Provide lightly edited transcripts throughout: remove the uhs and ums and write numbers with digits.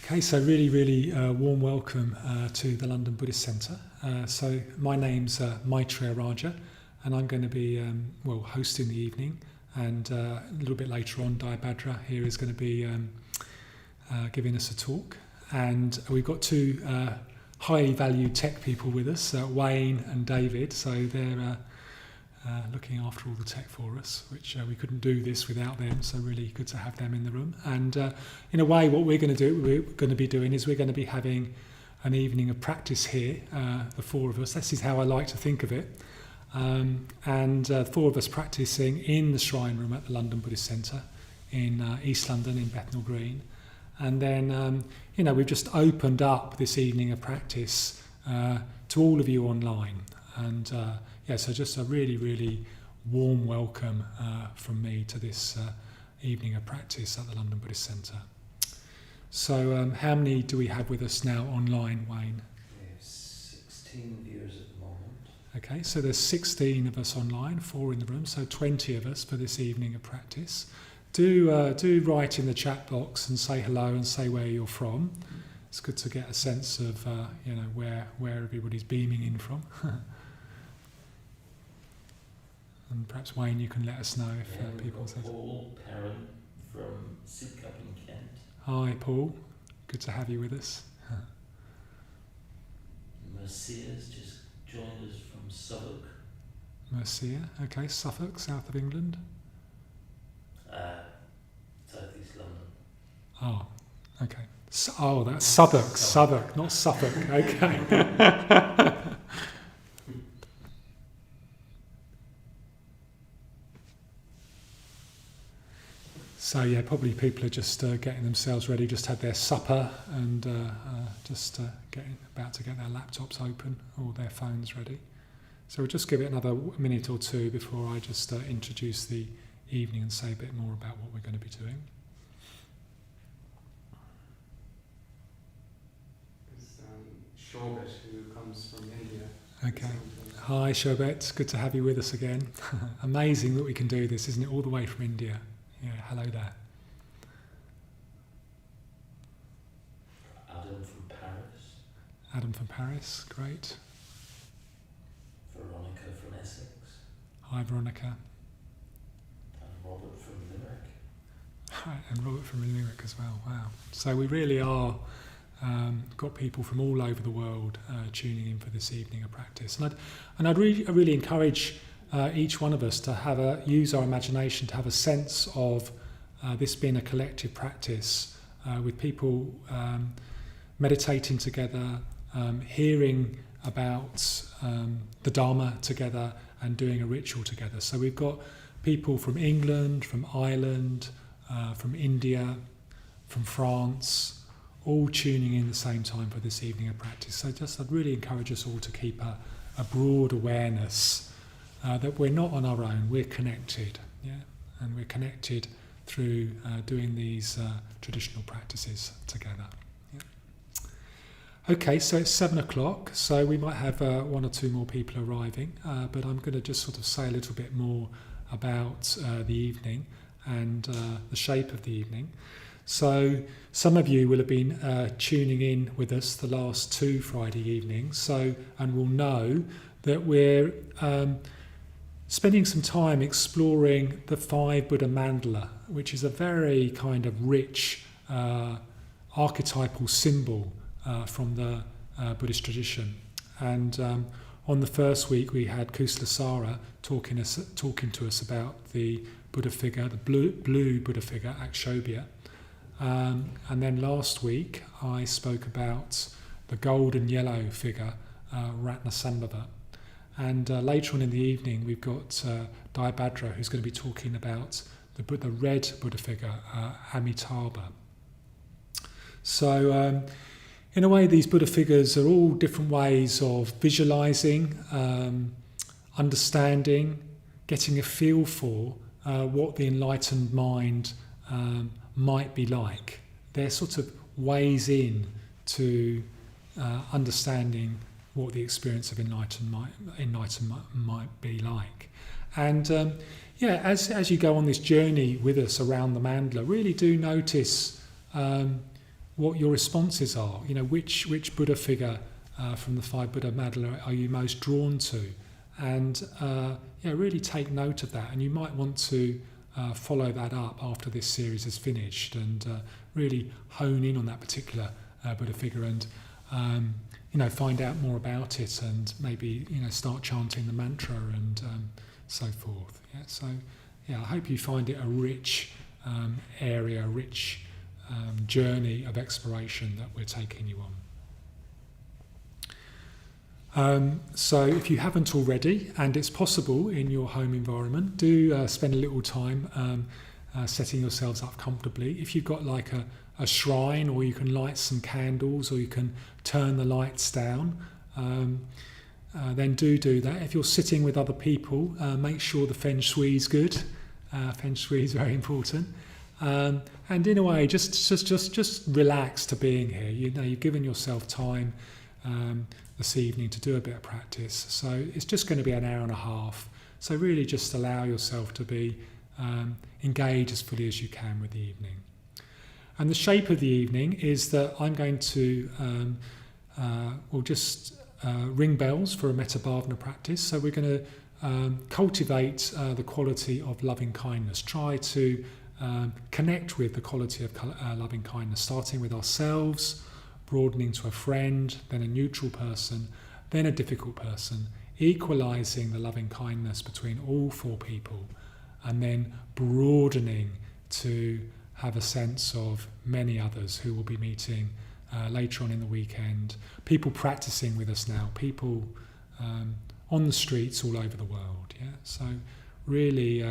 Okay, so really warm welcome to the London Buddhist Centre. So my name's Maitreya Raja, and I'm going to be hosting the evening. And a little bit later on, Dayabhadra here is going to be giving us a talk. And we've got two highly valued tech people with us, Wayne and David. So they're looking after all the tech for us, which we couldn't do this without them, so really good to have them in the room. And in a way, what we're going to be doing is we're going to be having an evening of practice here, the four of us. This is how I like to think of it. And four of us practicing in the shrine room at the London Buddhist Centre in East London, in Bethnal Green. And then, we've just opened up this evening of practice to all of you online. And so just a really warm welcome from me to this evening of practice at the London Buddhist Centre. So how many do we have with us now online, Wayne? We have 16 viewers at the moment. Okay, so there's 16 of us online, 4 in the room, so 20 of us for this evening of practice. Do write in the chat box and say hello and say where you're from. It's good to get a sense of where everybody's beaming in from. And perhaps, Wayne, you can let us know if people say. Paul Perrin from Sidcup in Kent. Hi, Paul. Good to have you with us. Mercia's just joined us from Suffolk. Mercia, okay, Suffolk, south of England. South East London. Oh, okay. That's Southwark, not Suffolk. Okay. So probably people are just getting themselves ready, just had their supper and just about to get their laptops open or their phones ready. So we'll just give it another minute or two before I just introduce the evening and say a bit more about what we're going to be doing. Shobet, who comes from India. Okay. Hi Shobet, good to have you with us again. Amazing that we can do this, isn't it? All the way from India. Yeah, hello there. Adam from Paris. Adam from Paris, great. Veronica from Essex. Hi Veronica. And Robert from Limerick. Hi, and Robert from Limerick as well, wow. So we really are got people from all over the world tuning in for this evening of practice. And I'd really encourage each one of us to use our imagination to have a sense of this being a collective practice with people meditating together, hearing about the Dharma together and doing a ritual together. So we've got people from England, from Ireland, from India, from France, all tuning in at the same time for this evening of practice. So I'd really encourage us all to keep a broad awareness that we're not on our own, we're connected, and we're connected through doing these traditional practices together. Okay, so it's 7:00, so we might have one or two more people arriving, but I'm going to just sort of say a little bit more about the evening and the shape of the evening. So some of you will have been tuning in with us the last 2 Friday evenings, and will know that we're spending some time exploring the 5 Buddha Mandala, which is a very kind of rich archetypal symbol from the Buddhist tradition. And on the first week we had Kuslasara talking to us about the Buddha figure, the blue Buddha figure, Akshobhya. And then last week I spoke about the gold and yellow figure, Ratnasambhava. And later on in the evening we've got Dayabhadra, who's going to be talking about the red Buddha figure, Amitabha. So in a way these Buddha figures are all different ways of visualizing, understanding, getting a feel for what the enlightened mind might be like. They're sort of ways in to understanding what the experience of enlightenment might be like. And as you go on this journey with us around the mandala, really do notice what your responses are. Which Buddha figure from the five Buddha Mandala are you most drawn to? And really take note of that. And you might want to follow that up after this series is finished, and really hone in on that particular Buddha figure, and find out more about it, and maybe start chanting the mantra and so forth. I hope you find it a rich area, a rich journey of exploration that we're taking you on. So if you haven't already, and it's possible in your home environment, do spend a little time setting yourselves up comfortably. If you've got like a shrine, or you can light some candles, or you can turn the lights down, then do that. If you're sitting with other people, make sure the feng shui is good. Feng shui is very important. And in a way, just relax to being here. You've given yourself time this evening to do a bit of practice. So it's just going to be an hour and a half. So really just allow yourself to be engaged as fully as you can with the evening. And the shape of the evening is that I'm going to ring bells for a Amitabha practice. So we're going to cultivate the quality of loving kindness. Try to connect with the quality of loving kindness, starting with ourselves, broadening to a friend, then a neutral person, then a difficult person, equalising the loving kindness between all four people, and then broadening to have a sense of many others who will be meeting later on in the weekend, people practicing with us now, people on the streets all over the world. So really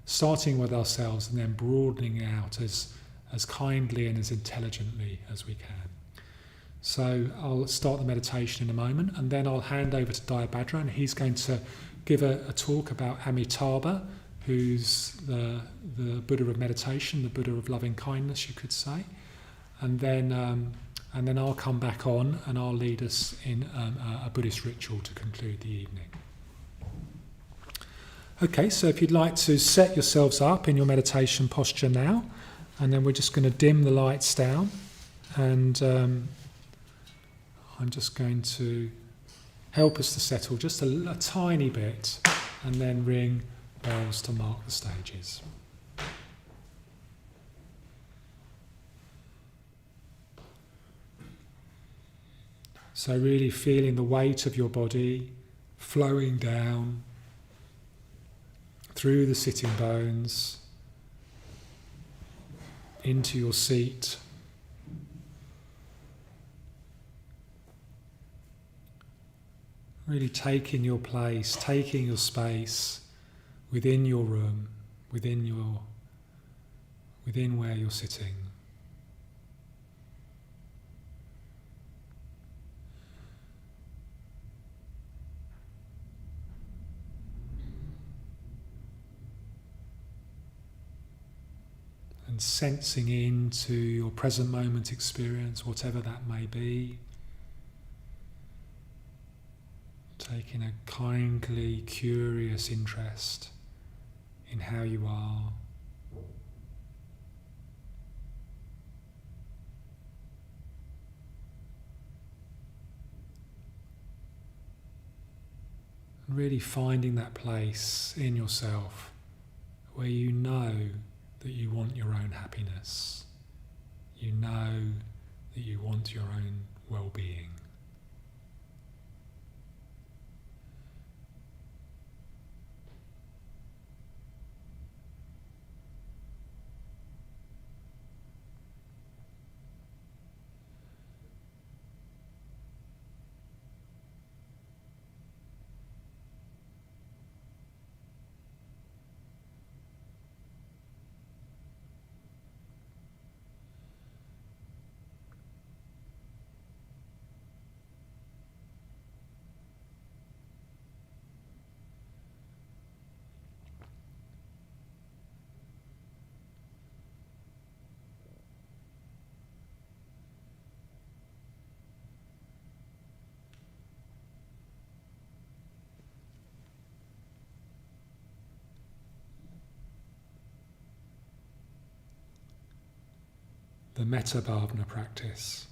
starting with ourselves and then broadening out as kindly and as intelligently as we can. So I'll start the meditation in a moment, and then I'll hand over to Dayabhadra, and he's going to give a talk about Amitabha, who's the Buddha of meditation, the Buddha of loving kindness, you could say. And then I'll come back on, and I'll lead us in a Buddhist ritual to conclude the evening. Okay, so if you'd like to set yourselves up in your meditation posture now, and then we're just going to dim the lights down, and I'm just going to help us to settle just a tiny bit, and then ring bells to mark the stages. So really feeling the weight of your body flowing down through the sitting bones into your seat. Really taking your place, taking your space within your room, within where you're sitting. And sensing into your present moment experience, whatever that may be. Taking a kindly, curious interest in how you are. And really finding that place in yourself where you know that you want your own happiness. You know that you want your own well-being. the metta bhavana practice.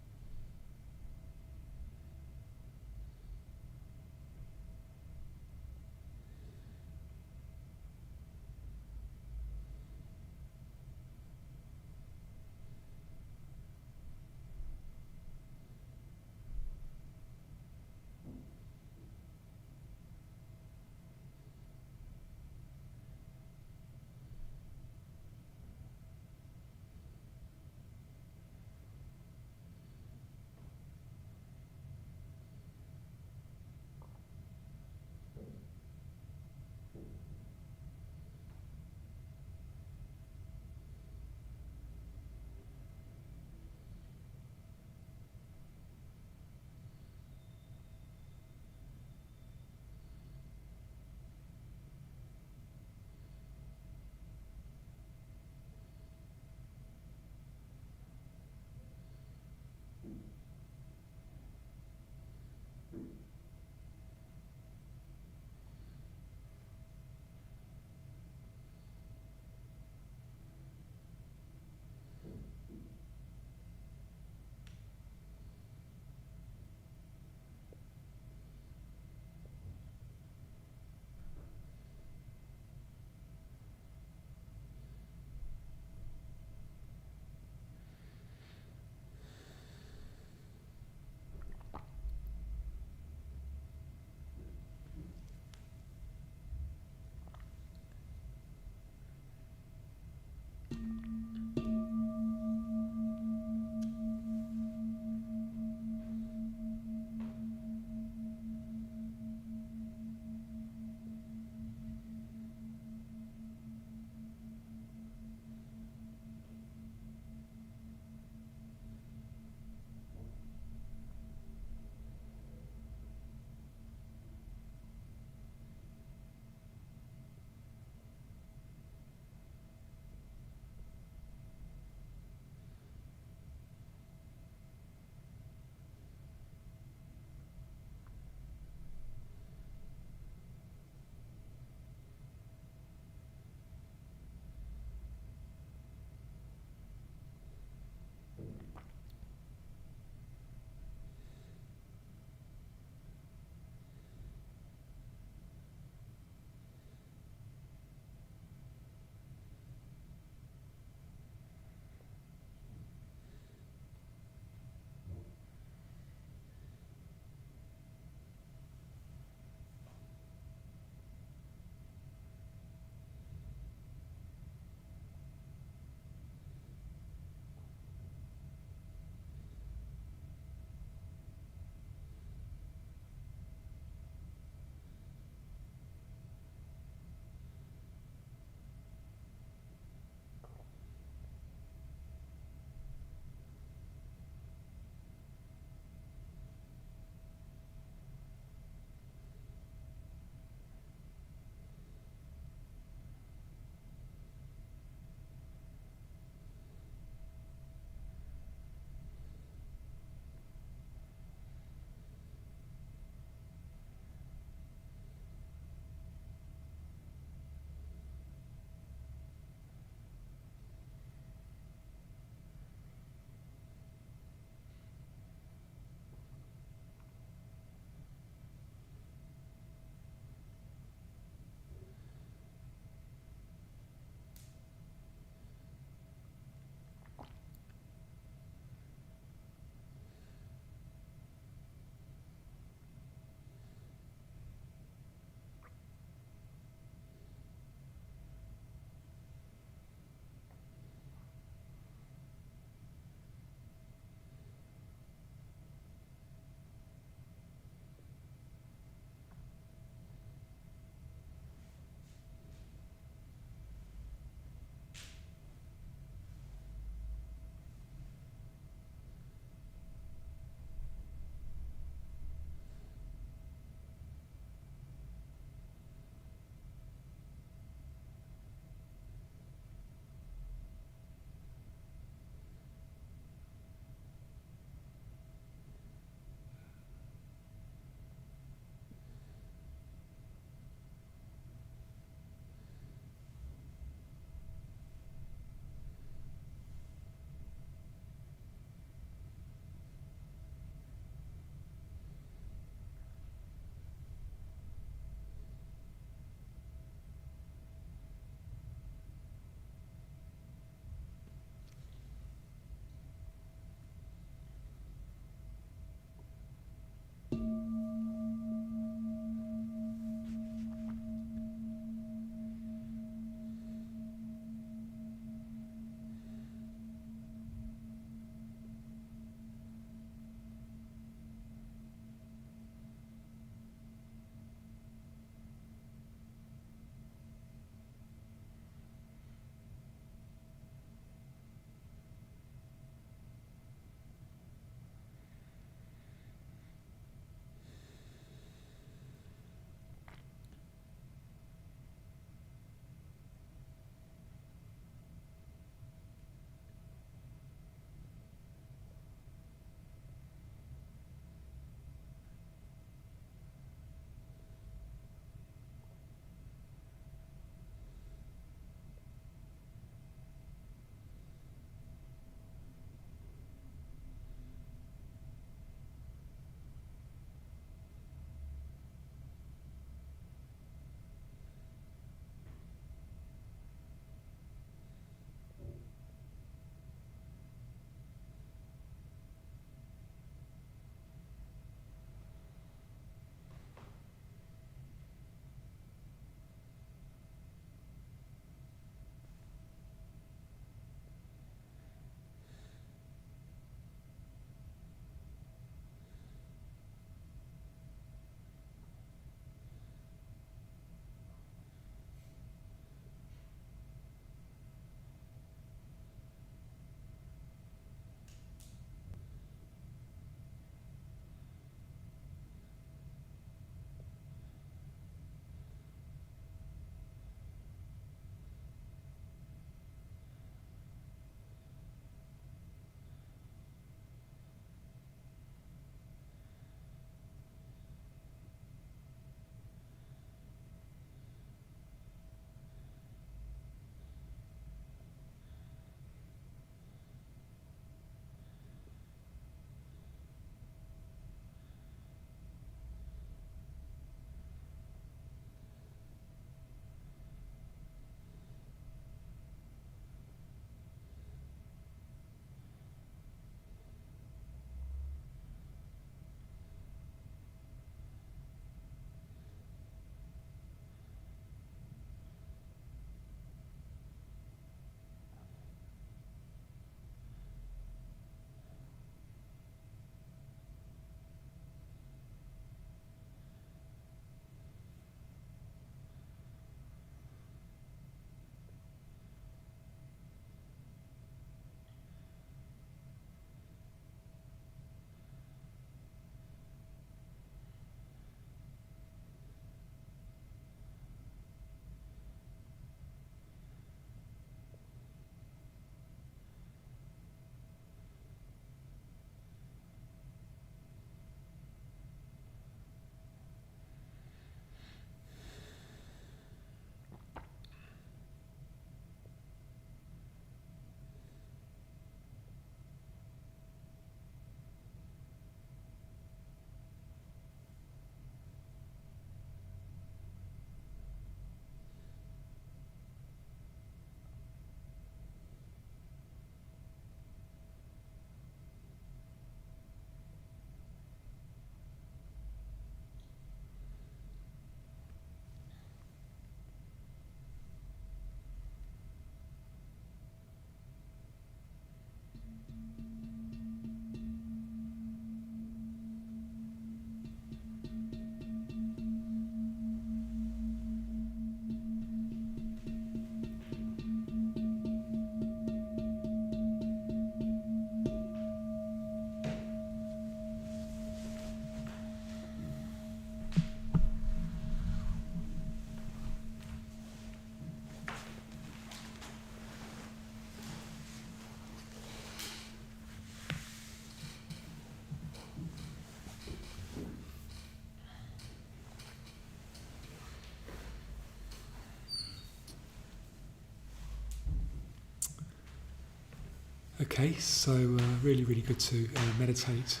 Okay, so really, really good to meditate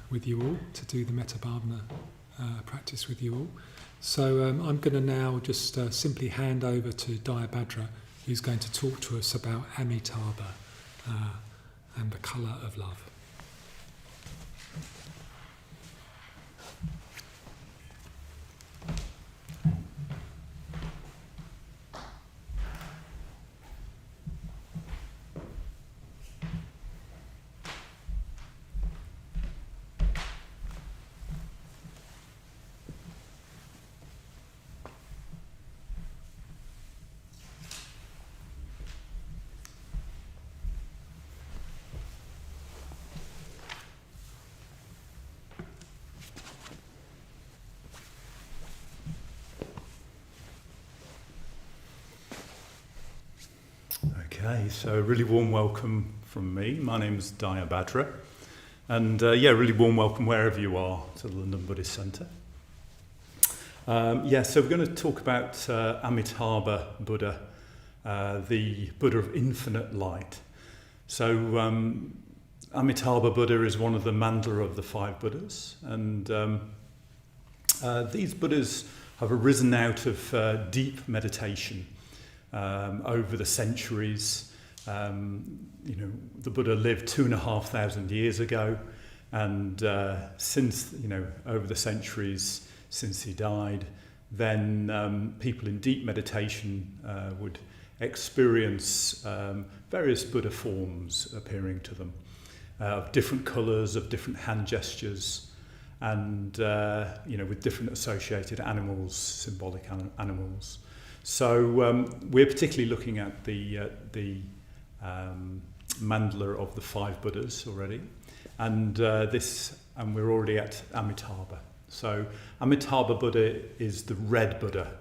with you all, to do the Metabhavana practice with you all. So I'm going to now just simply hand over to Dayabhadra, who's going to talk to us about Amitabha and the colour of love. Okay, so a really warm welcome from me. My name's Dayabhadra, and really warm welcome wherever you are to the London Buddhist Centre. So we're going to talk about Amitabha Buddha, the Buddha of infinite light. So Amitabha Buddha is one of the Mandala of the five Buddhas, and these Buddhas have arisen out of deep meditation. Over the centuries, the Buddha lived 2,500 years ago, and since, over the centuries since he died, then people in deep meditation would experience various Buddha forms appearing to them, of different colours, of different hand gestures, and with different associated animals, symbolic animals. So we're particularly looking at the Mandala of the five Buddhas already, and we're already at Amitabha. So Amitabha Buddha is the red Buddha.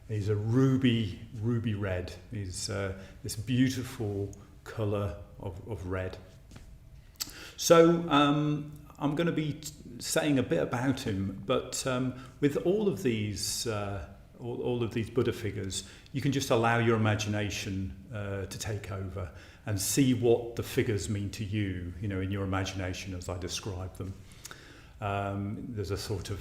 He's a ruby red. He's this beautiful colour of red. So I'm going to be saying a bit about him, but with all of these Buddha figures, you can just allow your imagination to take over and see what the figures mean to you, in your imagination as I describe them. There's a sort of,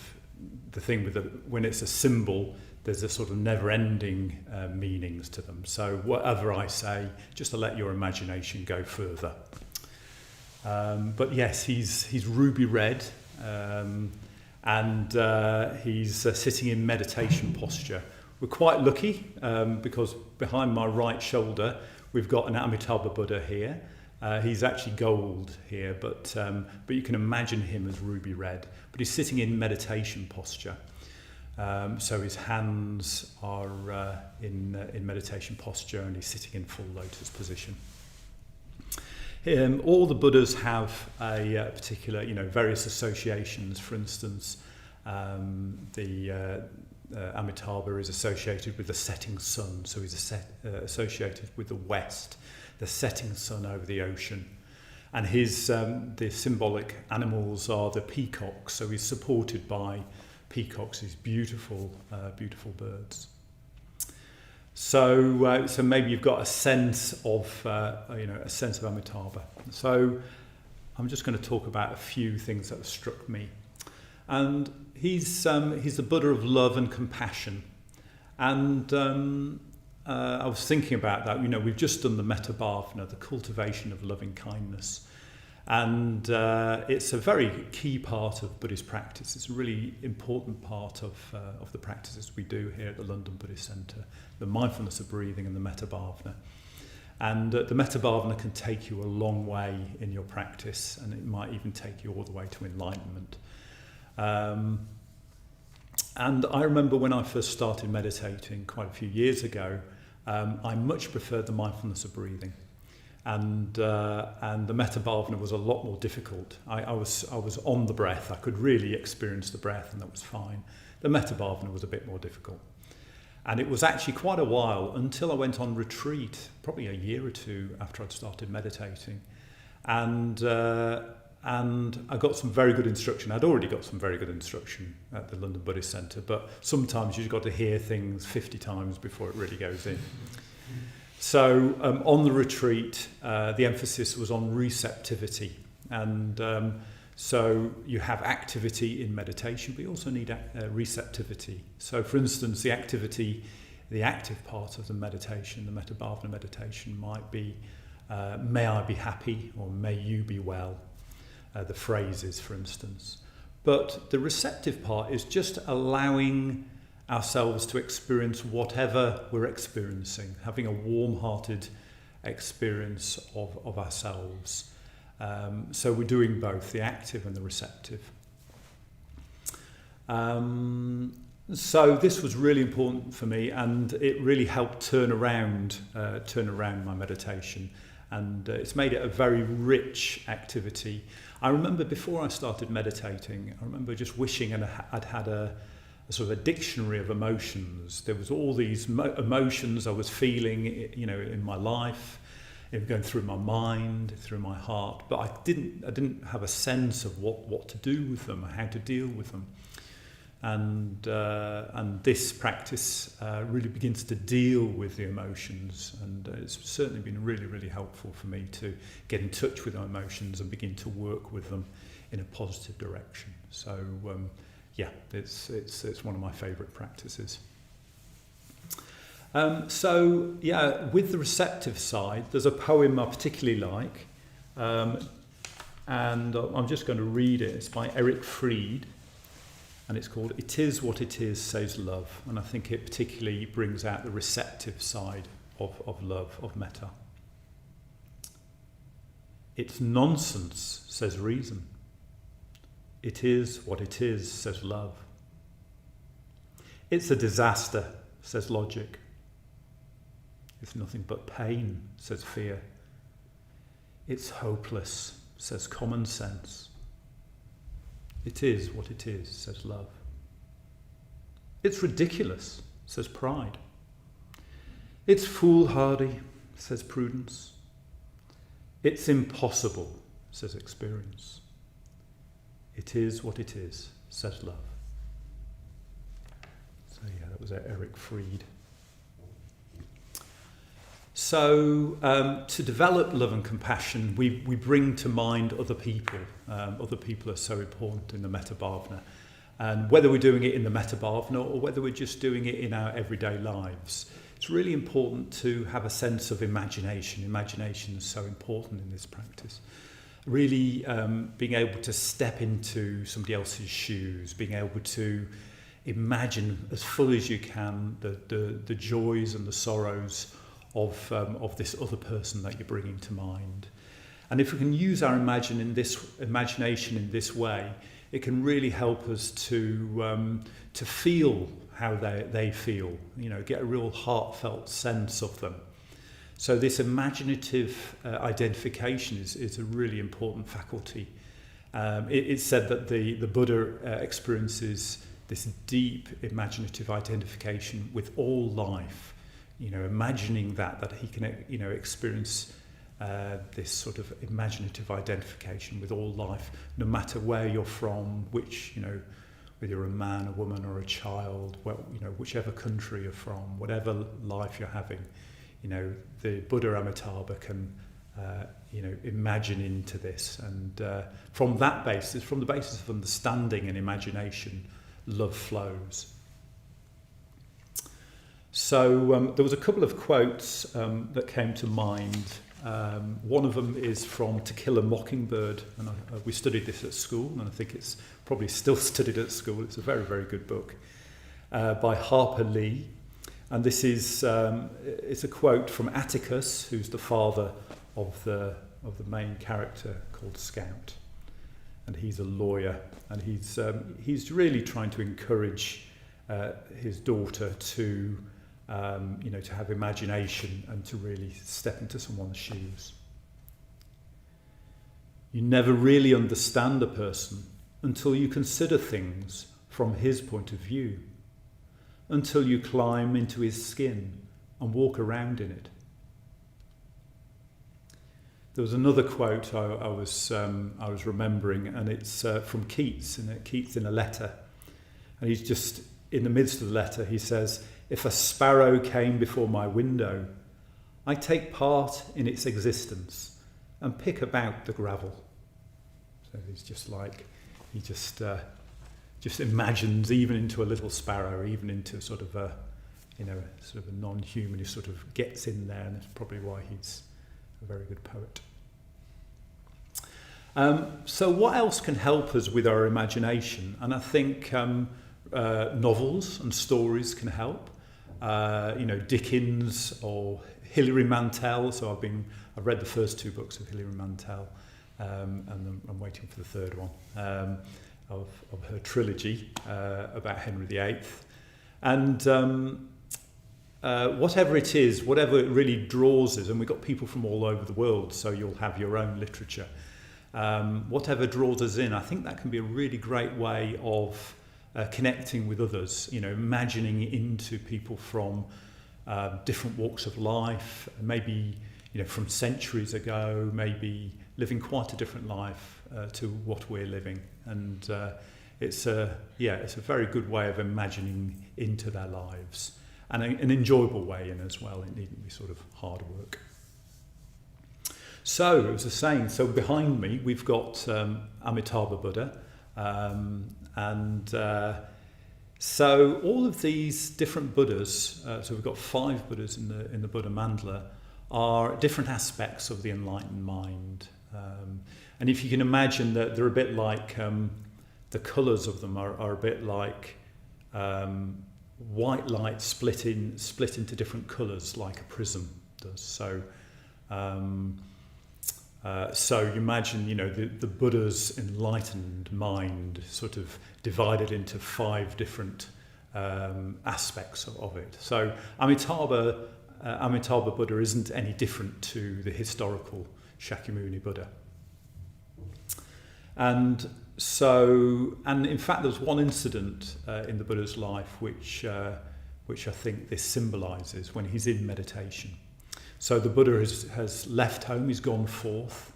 the thing with when it's a symbol, there's a sort of never-ending meanings to them. So whatever I say, just to let your imagination go further. But yes, he's ruby red. And he's sitting in meditation posture. We're quite lucky because behind my right shoulder we've got an Amitabha Buddha here. He's actually gold here, but you can imagine him as ruby red. But he's sitting in meditation posture. So his hands are in meditation posture, and he's sitting in full lotus position. All the Buddhas have a particular, various associations. For instance, Amitabha is associated with the setting sun, so he's associated with the west, the setting sun over the ocean. And the symbolic animals are the peacocks, so he's supported by peacocks, these beautiful birds. So maybe you've got a sense of Amitabha. So I'm just going to talk about a few things that have struck me. And he's the Buddha of love and compassion. And I was thinking about that. We've just done the Metabhavana, the cultivation of loving kindness. And it's a very key part of Buddhist practice. It's a really important part of the practices we do here at the London Buddhist Centre, the mindfulness of breathing and the Metabhavana. And the Metabhavana can take you a long way in your practice, and it might even take you all the way to enlightenment. And I remember when I first started meditating quite a few years ago, I much preferred the mindfulness of breathing. And the Metabhavana was a lot more difficult. I was on the breath. I could really experience the breath, and that was fine. The Metabhavana was a bit more difficult. And it was actually quite a while until I went on retreat, probably a year or two after I'd started meditating. And I got some very good instruction. I'd already got some very good instruction at the London Buddhist Centre, but sometimes you've got to hear things 50 times before it really goes in. So on the retreat, the emphasis was on receptivity. And so you have activity in meditation, but you also need receptivity. So for instance, the active part of the meditation, the Metabhavana meditation, might be, may I be happy, or may you be well, the phrases, for instance. But the receptive part is just allowing ourselves to experience whatever we're experiencing, having a warm-hearted experience of ourselves. So we're doing both, the active and the receptive. So this was really important for me, and it really helped turn around my meditation, and it's made it a very rich activity. I remember before I started meditating, I remember just wishing I'd had a sort of a dictionary of emotions. There was all these emotions I was feeling, in my life, going through my mind, through my heart, but I didn't have a sense of what to do with them, how to deal with them. And this practice really begins to deal with the emotions, and it's certainly been really, really helpful for me to get in touch with my emotions and begin to work with them in a positive direction. So it's one of my favourite practices. With the receptive side, there's a poem I particularly like, and I'm just going to read it. It's by Eric Fried. And it's called "It Is What It Is, Says Love." And I think it particularly brings out the receptive side of love, of metta. "It's nonsense," says reason. "It is what it is," says love. "It's a disaster," says logic. "It's nothing but pain," says fear. "It's hopeless," says common sense. "It is what it is," says love. "It's ridiculous," says pride. "It's foolhardy," says prudence. "It's impossible," says experience. "It is what it is," says love. So that was Eric Fried. So to develop love and compassion, we bring to mind other people. Other people are so important in the Metabhavana. And whether we're doing it in the Metabhavana or whether we're just doing it in our everyday lives, it's really important to have a sense of imagination. Imagination is so important in this practice. Really being able to step into somebody else's shoes, being able to imagine as fully as you can the joys and the sorrows of this other person that you're bringing to mind. And if we can use our imagination in this way, it can really help us to feel how they feel, get a real heartfelt sense of them. So this imaginative identification is a really important faculty. It's said that the Buddha experiences this deep imaginative identification with all life. Imagining that he can, experience this sort of imaginative identification with all life, no matter where you're from, which, whether you're a man, a woman, or a child, whichever country you're from, whatever life you're having, the Buddha Amitabha can, imagine into this, and from the basis of understanding and imagination, love flows. So there was a couple of quotes that came to mind. One of them is from To Kill a Mockingbird, and we studied this at school, and I think it's probably still studied at school. It's a very, very good book by Harper Lee, and this is it's a quote from Atticus, who's the father of the main character called Scout, and he's a lawyer, and he's really trying to encourage his daughter to have imagination and to really step into someone's shoes. "You never really understand a person until you consider things from his point of view, until you climb into his skin and walk around in it." There was another quote I was remembering, and it's from Keats, and Keats in a letter, and he's just in the midst of the letter. He says, "If a sparrow came before my window, I take part in its existence and pick about the gravel. So he's just like, he just imagines even into a little sparrow, even into sort of a, sort of a non-human, he sort of gets in there, and that's probably why he's a very good poet. So what else can help us with our imagination? And I think novels and stories can help. Dickens or Hilary Mantel. So I've read the first 2 books of Hilary Mantel, and I'm waiting for the third one of her trilogy about Henry VIII. And whatever it is, whatever it really draws us, and we've got people from all over the world, so you'll have your own literature. Whatever draws us in, I think that can be a really great way of connecting with others, imagining into people from different walks of life, maybe from centuries ago, maybe living quite a different life to what we're living, and it's a very good way of imagining into their lives, and an enjoyable way in as well. It needn't be sort of hard work. So, as I was saying, behind me we've got Amitabha Buddha, so all of these different Buddhas, so we've got 5 Buddhas in the Buddha Mandala, are different aspects of the enlightened mind. And if you can imagine that they're a bit like, the colours of them are a bit like white light split into different colours, like a prism does. So you imagine, the Buddha's enlightened mind sort of divided into 5 different aspects of it. So Amitabha Buddha isn't any different to the historical Shakyamuni Buddha. And in fact, there's one incident in the Buddha's life which I think this symbolises, when he's in meditation. So the Buddha has left home, he's gone forth,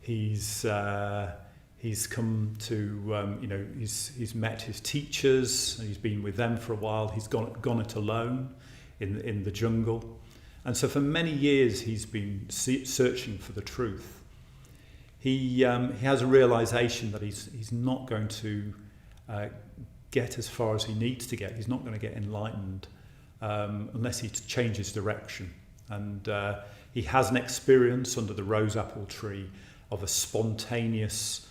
he's come to, he's met his teachers, and he's been with them for a while, he's gone it alone in the jungle. And so for many years he's been searching for the truth. He has a realisation that he's not going to get as far as he needs to get, he's not going to get enlightened unless he changes direction. And he has an experience under the rose apple tree of a spontaneous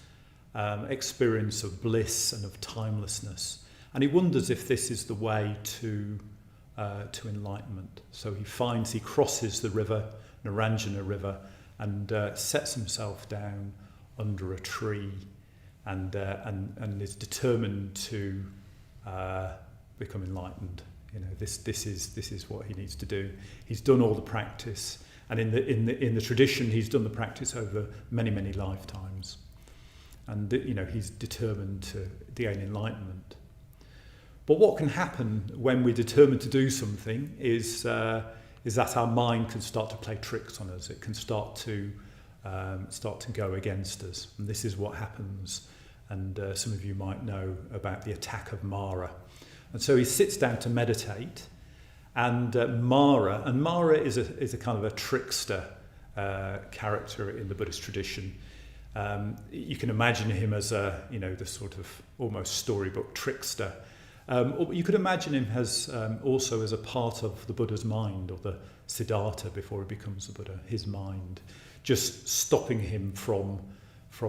experience of bliss and of timelessness, and he wonders if this is the way to enlightenment. So he crosses the river, Naranjana River, and sets himself down under a tree, and is determined to become enlightened. This is what he needs to do. He's done all the practice, and in the tradition, he's done the practice over many lifetimes, and he's determined to gain enlightenment. But what can happen when we're determined to do something is that our mind can start to play tricks on us. It can start to go against us, and this is what happens. And some of you might know about the attack of Mara. And so he sits down to meditate, and Mara is a kind of a trickster character in the Buddhist tradition. You can imagine him as the sort of almost storybook trickster. Or you could imagine him as also as a part of the Buddha's mind, or the Siddhartha before he becomes the Buddha, his mind, just stopping him from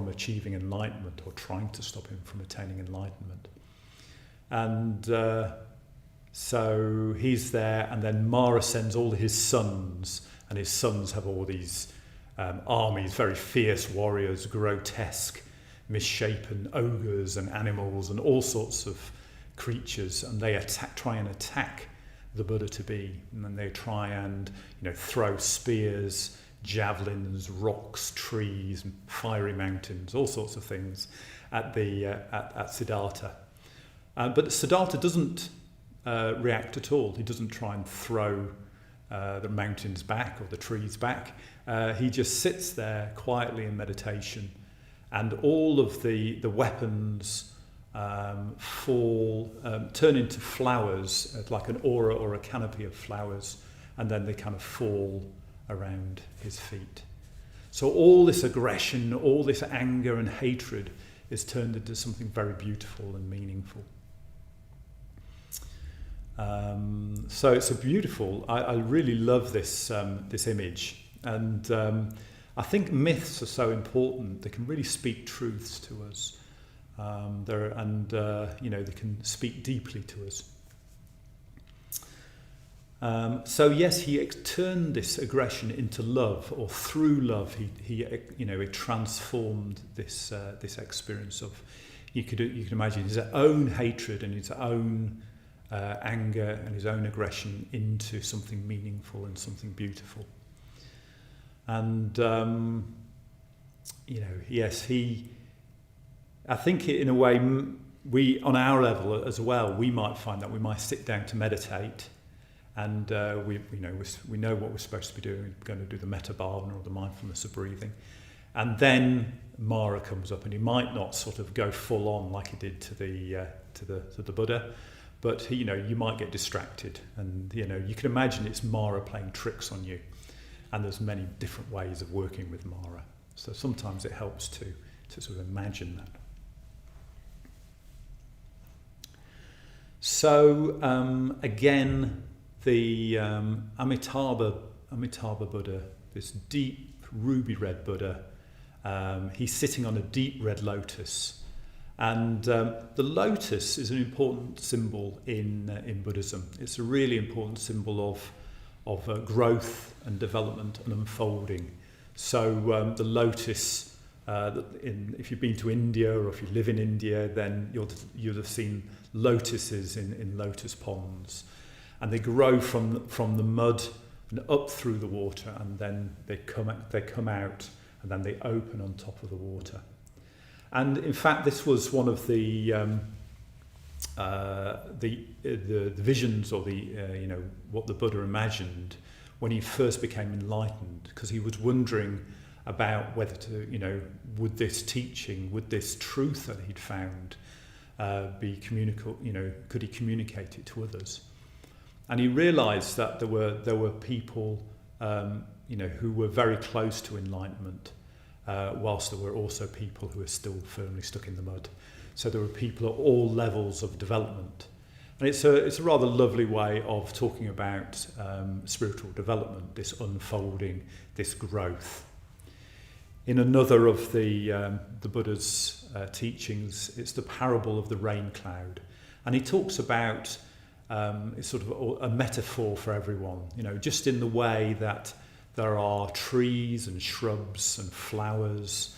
achieving enlightenment, or trying to stop him from attaining enlightenment. And so he's there, and then Mara sends all his sons, and his sons have all these armies, very fierce warriors, grotesque, misshapen ogres and animals and all sorts of creatures, and they try and attack the Buddha to be, and then they try and throw spears, javelins, rocks, trees, fiery mountains, all sorts of things at Siddhartha. But Siddhartha doesn't react at all. He doesn't try and throw the mountains back or the trees back. He just sits there quietly in meditation, and all of the weapons turn into flowers, like an aura or a canopy of flowers, and then they kind of fall around his feet. So all this aggression, all this anger and hatred is turned into something very beautiful and meaningful. So it's a beautiful. I really love this image, and I think myths are so important. They can really speak truths to us, they can speak deeply to us. So yes, he turned this aggression into love, or through love, he transformed this experience of. You could imagine his own hatred and his own anger and his own aggression into something meaningful and something beautiful. And yes, I think in a way we, on our level as well, we might find that we might sit down to meditate. And we know what we're supposed to be doing. We're going to do the Metabhavana, or the mindfulness of breathing, and then Mara comes up, and he might not sort of go full on like he did to the Buddha, but you might get distracted, and you can imagine it's Mara playing tricks on you, and there's many different ways of working with Mara. So sometimes it helps to sort of imagine that. So again. The Amitabha Buddha, this deep ruby red Buddha, he's sitting on a deep red lotus, and the lotus is an important symbol in Buddhism. It's a really important symbol of growth and development and unfolding. So the lotus, if you've been to India, or if you live in India, then you'll have seen lotuses in lotus ponds. And they grow from the mud and up through the water, and then they come out, and then they open on top of the water. And in fact, this was one of the visions, or what the Buddha imagined when he first became enlightened, because he was wondering about whether would this teaching, would this truth that he'd found be communicable? Could he communicate it to others? And he realised that there were people, who were very close to enlightenment, whilst there were also people who were still firmly stuck in the mud. So there were people at all levels of development, and it's a rather lovely way of talking about spiritual development, this unfolding, this growth. In another of the Buddha's teachings, it's the parable of the rain cloud, and he talks about. It's sort of a metaphor for everyone, just in the way that there are trees and shrubs and flowers,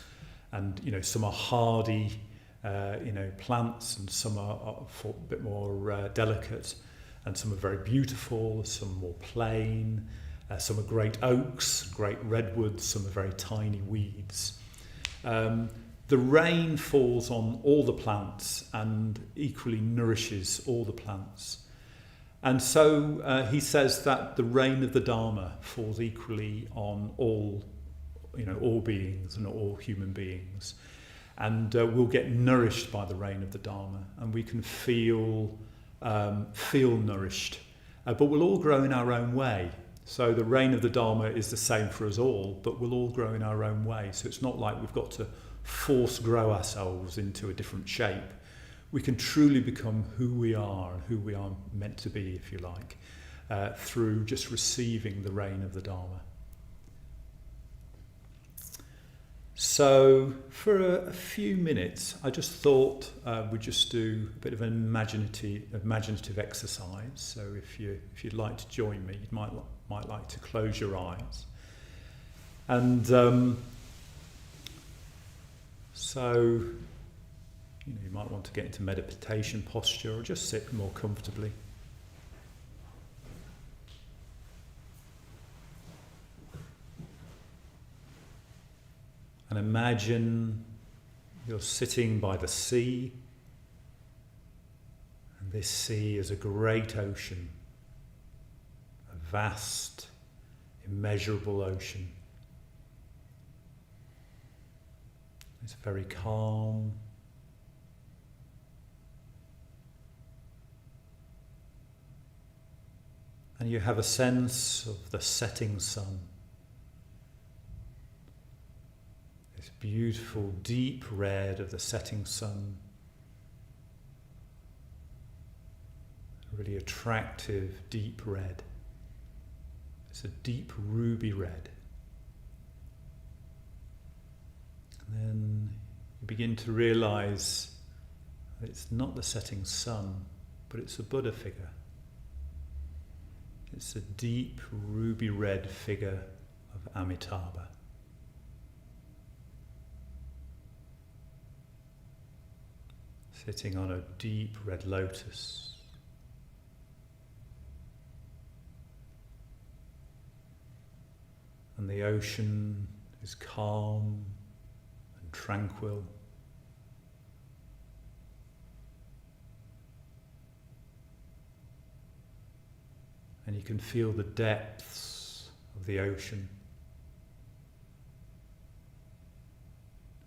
and some are hardy, plants, and some are a bit more delicate, and some are very beautiful, some more plain, some are great oaks, great redwoods, some are very tiny weeds. The rain falls on all the plants and equally nourishes all the plants. And so he says that the rain of the Dharma falls equally on all beings and all human beings, and we'll get nourished by the rain of the Dharma, and we can feel nourished, but we'll all grow in our own way. So the rain of the Dharma is the same for us all, but we'll all grow in our own way. So it's not like we've got to force grow ourselves into a different shape. We can truly become who we are and who we are meant to be, if you like, through just receiving the rain of the Dharma. So for a few minutes, I just thought we'd just do a bit of an imaginative exercise. So if you'd like to join me, you might like to close your eyes. And so you might want to get into meditation posture, or just sit more comfortably. And imagine you're sitting by the sea, and this sea is a great ocean, a vast, immeasurable ocean. It's very calm. And you have a sense of the setting sun. beautiful deep red of the setting sun. A really attractive deep red. It's a deep ruby red. And then you begin to realize that it's not the setting sun, but it's a Buddha figure. It's a deep ruby red figure of Amitabha. Sitting on a deep red lotus. And the ocean is calm and tranquil. And you can feel the depths of the ocean.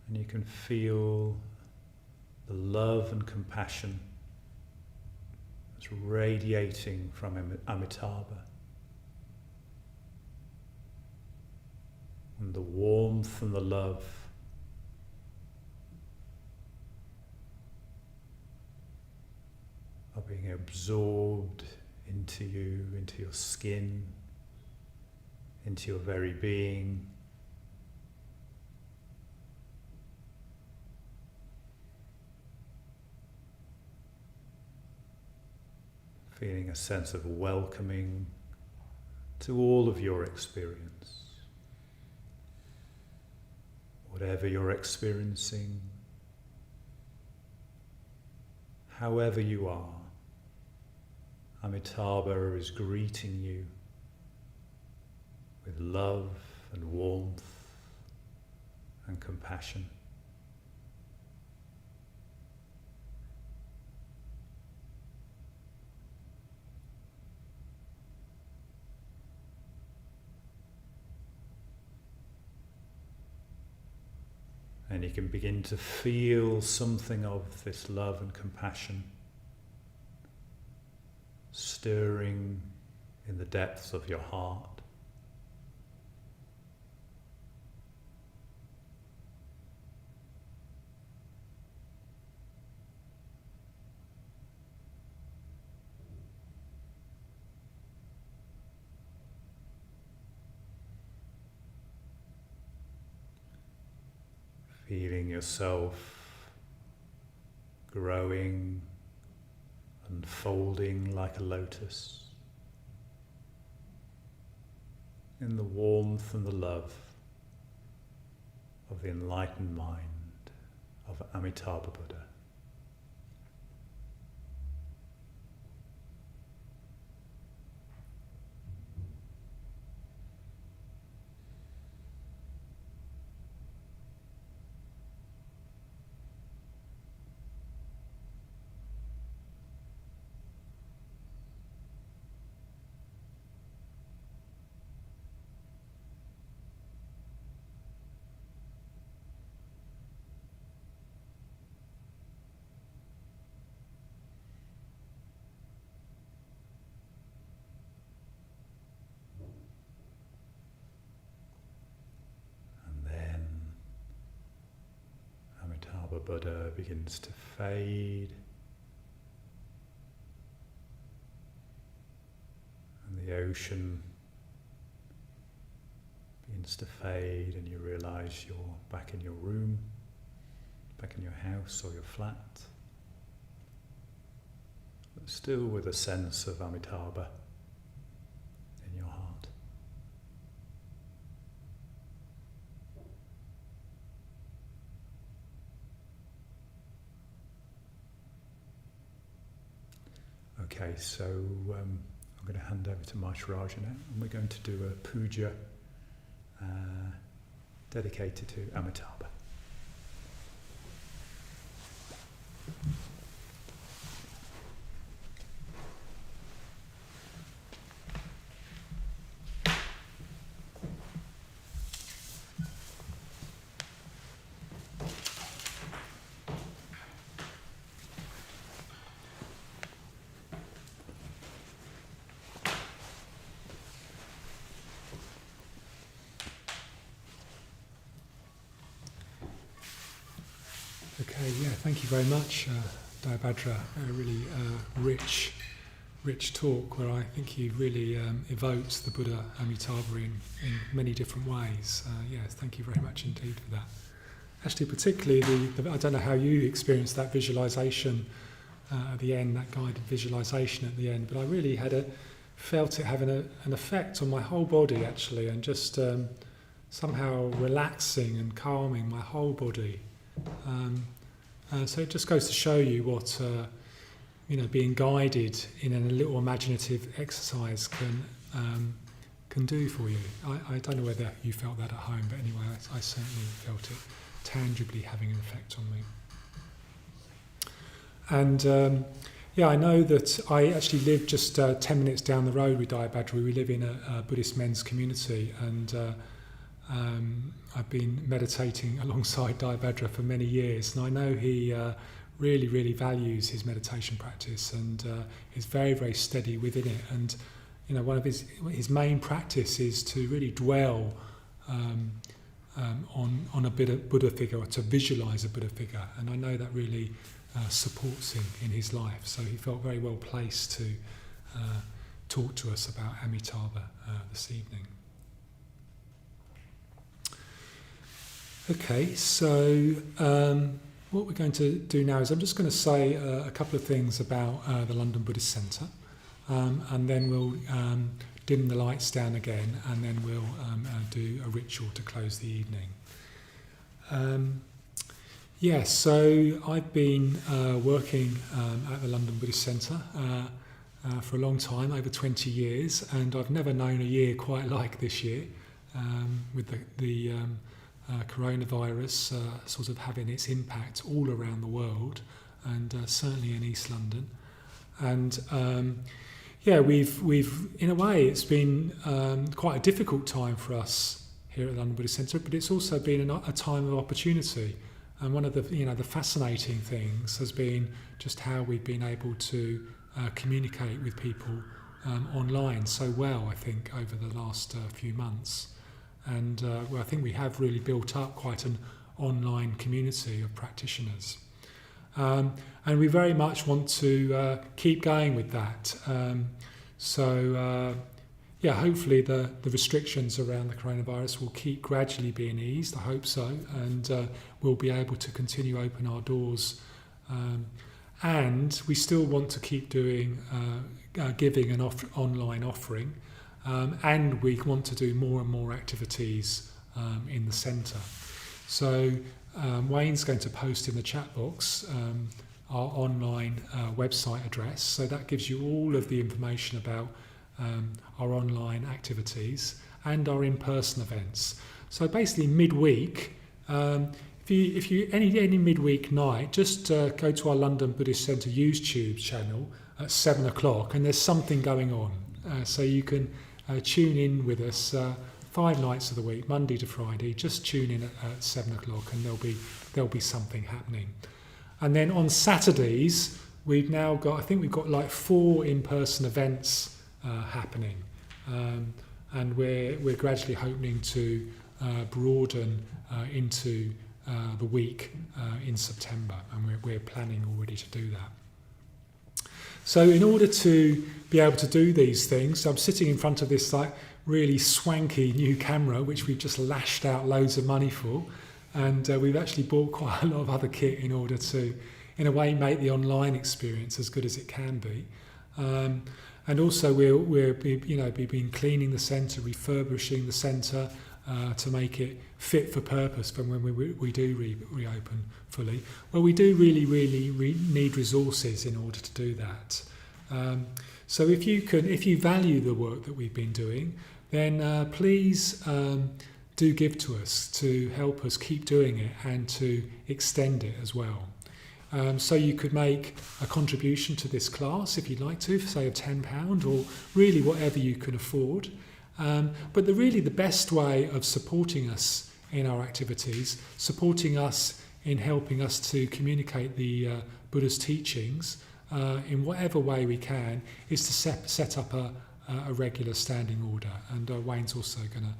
And you can feel the love and compassion that's radiating from Amitabha. And the warmth and the love are being absorbed into you, into your skin, into your very being. Feeling a sense of welcoming to all of your experience. Whatever you're experiencing, however you are, Amitabha is greeting you with love and warmth and compassion. And you can begin to feel something of this love and compassion stirring in the depths of your heart. Feeling yourself growing, unfolding like a lotus in the warmth and the love of the enlightened mind of Amitabha Buddha. Buddha begins to fade, and the ocean begins to fade, and you realize you're back in your room, back in your house or your flat, but still with a sense of Amitabha in your heart. Okay, so I'm going to hand over to Maharaj now, and we're going to do a puja dedicated to Amitabha. Okay, yeah, thank you very much, Dayabhadra. A really rich talk where I think you really evoked the Buddha Amitabha in many different ways. Yes, thank you very much indeed for that. Actually, particularly I don't know how you experienced that visualization at the end, that guided visualization at the end, but I really felt it having an effect on my whole body actually, and just somehow relaxing and calming my whole body. So it just goes to show you what being guided in a little imaginative exercise can do for you. I don't know whether you felt that at home, but anyway, I certainly felt it tangibly having an effect on me. And I know that I actually live just 10 minutes down the road with Dayabhadra. We live in a Buddhist men's community, and I've been meditating alongside Dayabhadra for many years, and I know he really, really values his meditation practice and is very, very steady within it. And one of his main practice is to really dwell on a Buddha figure, or to visualize a Buddha figure, and I know that really supports him in his life. So he felt very well placed to talk to us about Amitabha this evening. Okay, so what we're going to do now is I'm just going to say a couple of things about the London Buddhist Centre, and then we'll dim the lights down again, and then we'll do a ritual to close the evening. So I've been working at the London Buddhist Centre for a long time, over 20 years, and I've never known a year quite like this year, with the coronavirus sort of having its impact all around the world, and certainly in East London. And we've in a way it's been quite a difficult time for us here at the London Buddhist Centre, but it's also been a time of opportunity. And one of the fascinating things has been just how we've been able to communicate with people online so well, I think, over the last few months. And I think we have really built up quite an online community of practitioners. And we very much want to keep going with that. Hopefully the restrictions around the coronavirus will keep gradually being eased, I hope so, and we'll be able to continue open our doors. And we still want to keep doing giving an online offering, and we want to do more and more activities in the centre. So Wayne's going to post in the chat box our online website address, so that gives you all of the information about our online activities and our in-person events. So basically midweek, if you any midweek night, just go to our London Buddhist Centre YouTube channel at 7 o'clock, and there's something going on. So you can tune in with us 5 nights of the week, Monday to Friday. Just tune in at 7 o'clock, and there'll be something happening. And then on Saturdays, we've got like 4 in-person events happening, and we're gradually hoping to broaden into the week in September, and we're planning already to do that. So in order to be able to do these things, I'm sitting in front of this like really swanky new camera, which we've just lashed out loads of money for, and we've actually bought quite a lot of other kit in order to, in a way, make the online experience as good as it can be. And also we've been cleaning the centre, refurbishing the centre to make it fit for purpose for when we do reopen fully. Well, we do really need resources in order to do that. So if you value the work that we've been doing, then please do give to us to help us keep doing it and to extend it as well. So you could make a contribution to this class if you'd like to, say of £10, or really whatever you can afford. But the best way of supporting us in our activities, supporting us in helping us to communicate the Buddha's teachings in whatever way we can, is to set up a regular standing order. And Wayne's also going to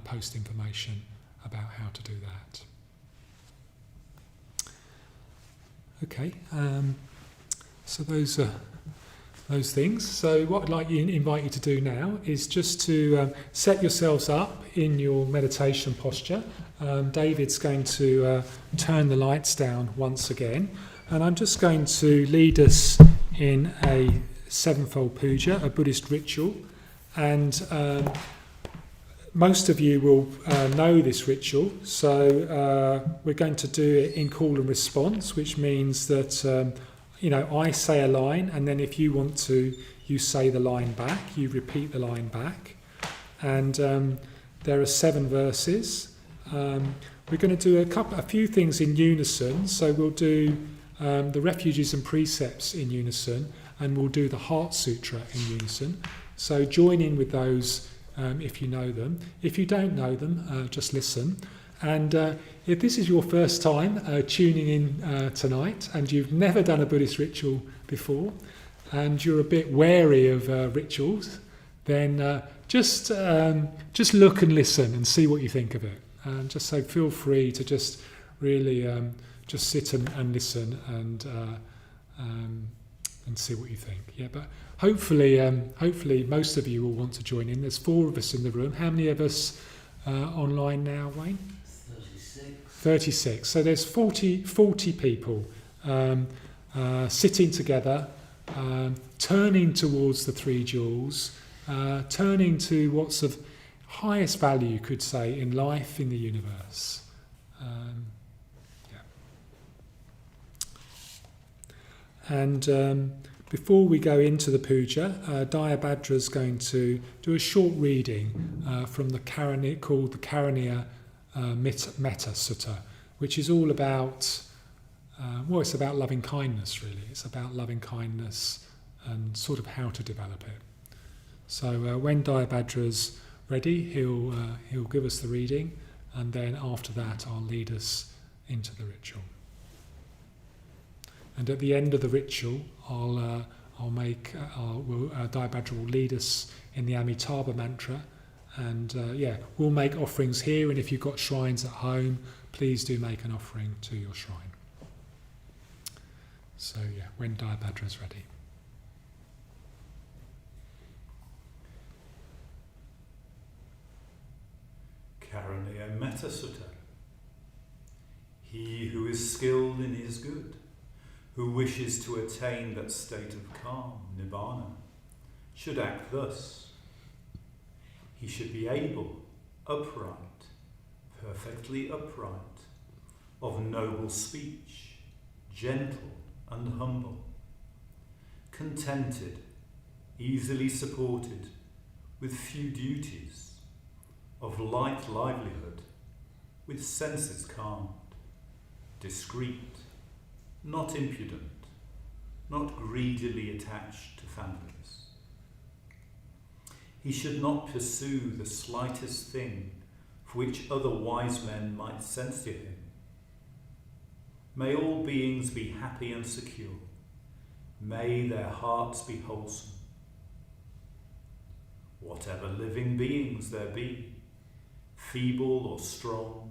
post information about how to do that. Okay. So those are those things. So what I'd like to invite you to do now is just to set yourselves up in your meditation posture. David's going to turn the lights down once again, and I'm just going to lead us in a Sevenfold Pooja, a Buddhist ritual, and most of you will know this ritual, so we're going to do it in call and response, which means that I say a line, and then if you want to, you say the line back, you repeat the line back. And there are 7 verses. We're going to do a few things in unison. So we'll do the refuges and precepts in unison, and we'll do the Heart Sutra in unison. So join in with those if you know them. If you don't know them, just listen. And if this is your first time tuning in tonight, and you've never done a Buddhist ritual before, and you're a bit wary of rituals, then just look and listen and see what you think of it. Just so feel free to just really just sit and listen and see what you think. Yeah, but hopefully most of you will want to join in. There's 4 of us in the room. How many of us online now, Wayne? 36. So there's 40 people sitting together, turning towards the 3 jewels, turning to what's of highest value, you could say, in life, in the universe. And before we go into the puja, Dayabhadra is going to do a short reading from the Karaniya, called the Karaniya Metta Sutta, which is all about, it's about loving kindness, really. It's about loving kindness and sort of how to develop it. So when Dayabhadra's ready, he'll give us the reading, and then after that I'll lead us into the ritual. And at the end of the ritual, Dayabhadra will lead us in the Amitabha mantra. And we'll make offerings here, and if you've got shrines at home, please do make an offering to your shrine. So when Dayabhadra is ready. Karaniya Metta Sutta. He who is skilled in his good, who wishes to attain that state of calm, nibbana, should act thus. He should be able, upright, perfectly upright, of noble speech, gentle and humble, contented, easily supported, with few duties, of light livelihood, with senses calmed, discreet, not impudent, not greedily attached to families. He should not pursue the slightest thing for which other wise men might censure him. May all beings be happy and secure. May their hearts be wholesome. Whatever living beings there be, feeble or strong,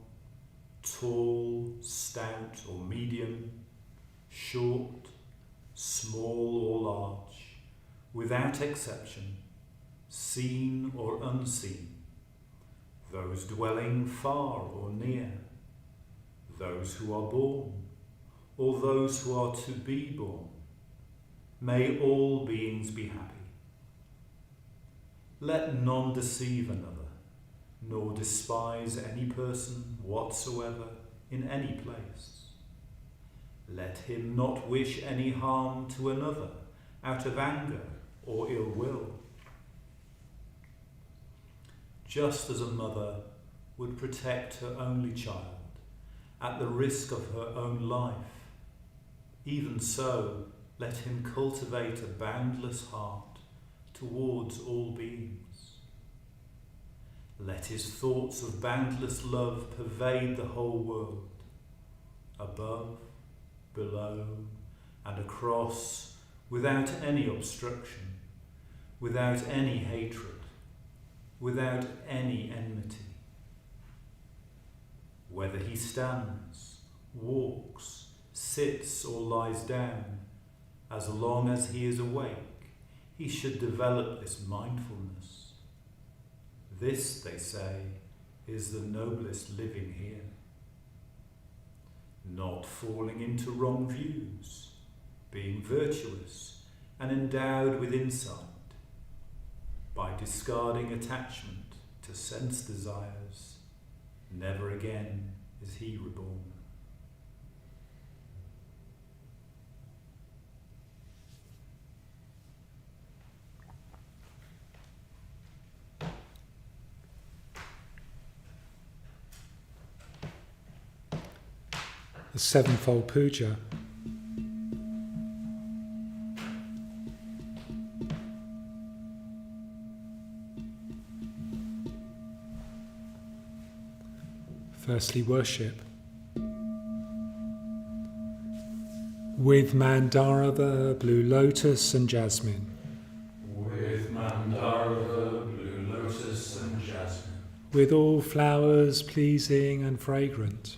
tall, stout or medium, short, small or large, without exception, seen or unseen, those dwelling far or near, those who are born, or those who are to be born, may all beings be happy. Let none deceive another, nor despise any person whatsoever in any place. Let him not wish any harm to another out of anger or ill will. Just as a mother would protect her only child at the risk of her own life, even so let him cultivate a boundless heart towards all beings. Let his thoughts of boundless love pervade the whole world, above, below, and across, without any obstruction, without any hatred, without any enmity. Whether he stands, walks, sits or lies down, as long as he is awake, he should develop this mindfulness. This, they say, is the noblest living here. Not falling into wrong views, being virtuous and endowed with insight, by discarding attachment to sense desires, never again is he reborn. The Sevenfold Pooja. Firstly, worship. With Mandala, blue lotus and jasmine. With Mandala, blue lotus and jasmine. With all flowers pleasing and fragrant.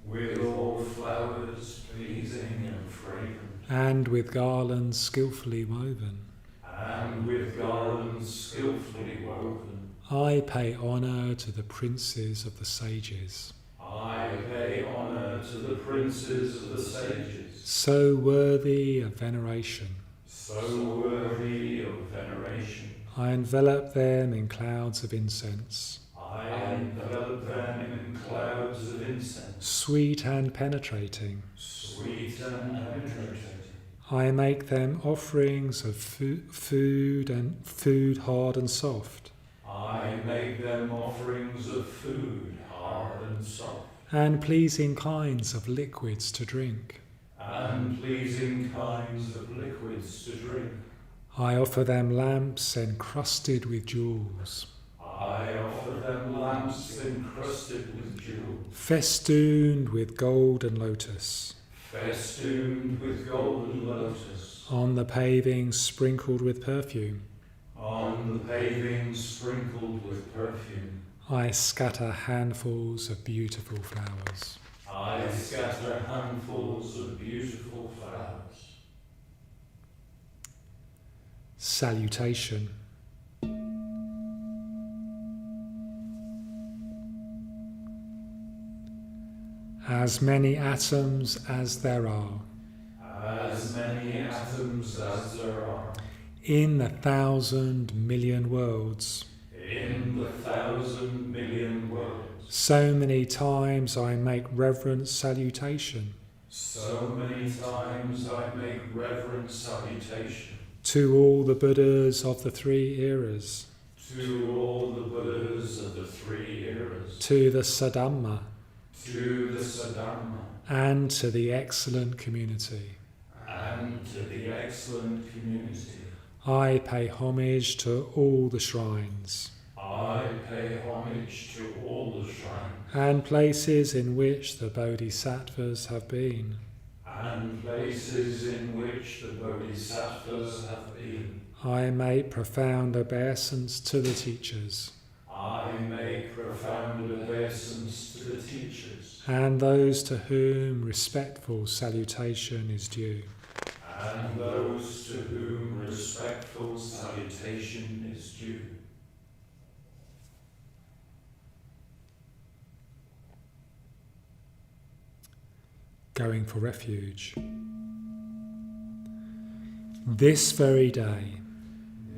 With all flowers pleasing and fragrant. And with garlands skillfully woven. And with garlands skillfully woven. I pay honour to the princes of the sages. I pay honour to the princes of the sages. So worthy of veneration. So worthy of veneration. I envelop them in clouds of incense. I envelop them in clouds of incense. Sweet and penetrating. Sweet and penetrating. I make them offerings of food hard and soft. I make them offerings of food, hard and soft. And pleasing kinds of liquids to drink. And pleasing kinds of liquids to drink. I offer them lamps encrusted with jewels. I offer them lamps encrusted with jewels. Festooned with gold and lotus. Festooned with golden lotus. On the paving sprinkled with perfume. On the paving sprinkled with perfume. I scatter handfuls of beautiful flowers. I scatter handfuls of beautiful flowers. Salutation. As many atoms as there are. As many atoms as there are. In the 1,000,000,000 worlds. In the 1,000,000,000 worlds. So many times I make reverent salutation. So many times I make reverent salutation. To all the Buddhas of the three eras. To all the Buddhas of the three eras. To the Sadhamma. To the Sadhamma. And to the excellent community. And to the excellent community. I pay homage to all the shrines. I pay homage to all the shrines. And places in which the Bodhisattvas have been. And places in which the Bodhisattvas have been. I make profound obeisance to the teachers. I make profound obeisance to the teachers. And those to whom respectful salutation is due. And those to whom respectful salutation is due. Going for refuge. This very day.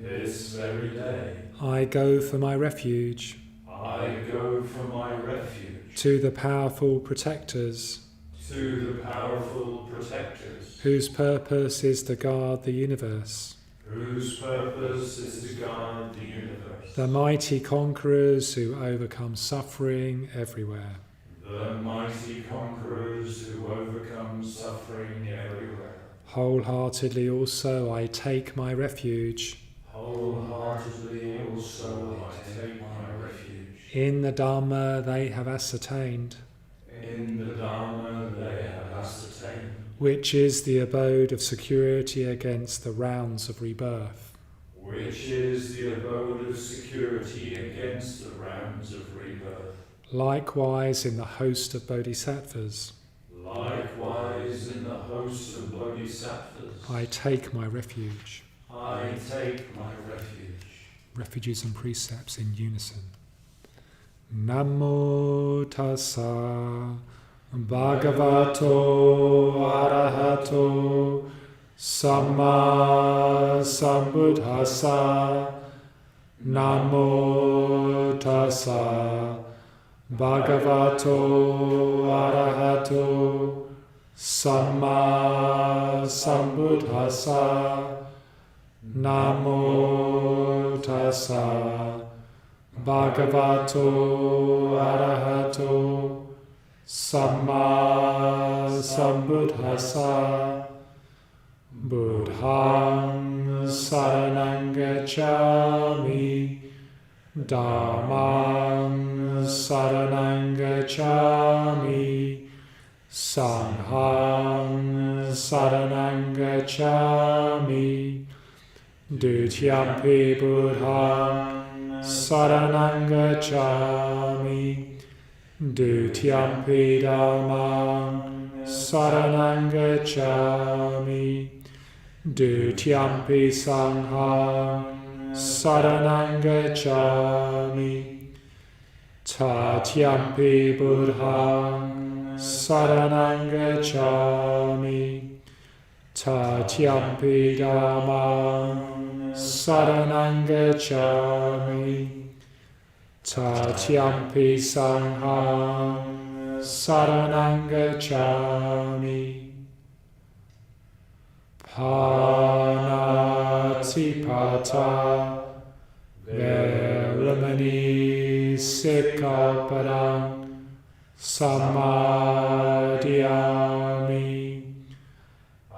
This very day. I go for my refuge. I go for my refuge. To the powerful protectors. To the powerful protectors. Whose purpose is to guard the universe. Whose purpose is to guard the universe. The mighty conquerors who overcome suffering everywhere. The mighty conquerors who overcome suffering everywhere. Wholeheartedly also I take my refuge. Wholeheartedly also I take my refuge. In the Dhamma they have ascertained. In the Dharma they have ascertained. Which is the abode of security against the rounds of rebirth. Which is the abode of security against the rounds of rebirth. Likewise in the host of bodhisattvas. Likewise in the hosts of bodhisattvas, I take my refuge. I take my refuge. Refuges and precepts in unison. Namo tassa bhagavato arahato samma sambuddhassa. Namo tassa bhagavato arahato samma sambuddhassa. Namo tassa bhagavato arahato samma sambuddhassa. Buddhang saranang gacchami, Dhammang saranang gacchami, Sanghang saranang gacchami, Dutiyampi Buddhang saranang gacchami, Dutiyampi Dhammang saranang gacchami, Dutiyampi Sanghang saranang gacchami, Tatyampi Buddhang saranang gacchami, Tatyampi Dhammang saranang gacchami, Tatyampi Sanghang saranang gacchami. Panatipata Veramani Sikkhapadang Samadhiyami.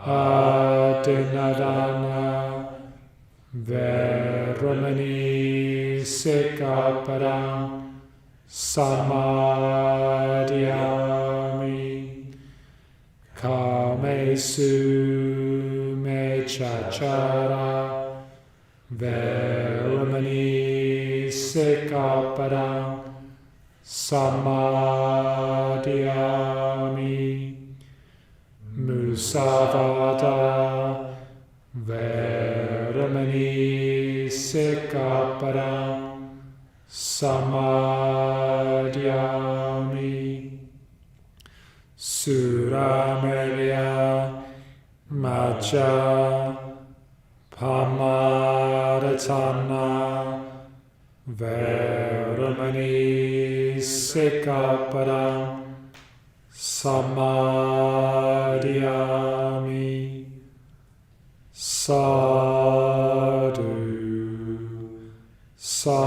Adinadana Veramani Sikkhapadang Samadhiyami. Kamesu Mechachara Veramani Sikkhapadang Samadhiyami. Musavada Veramani Sikkhapadang Samadhiyami. Suramelya Majja Pamadatana Veramani Sikkhapadang Samadhiyami. Sadhu, sadhu,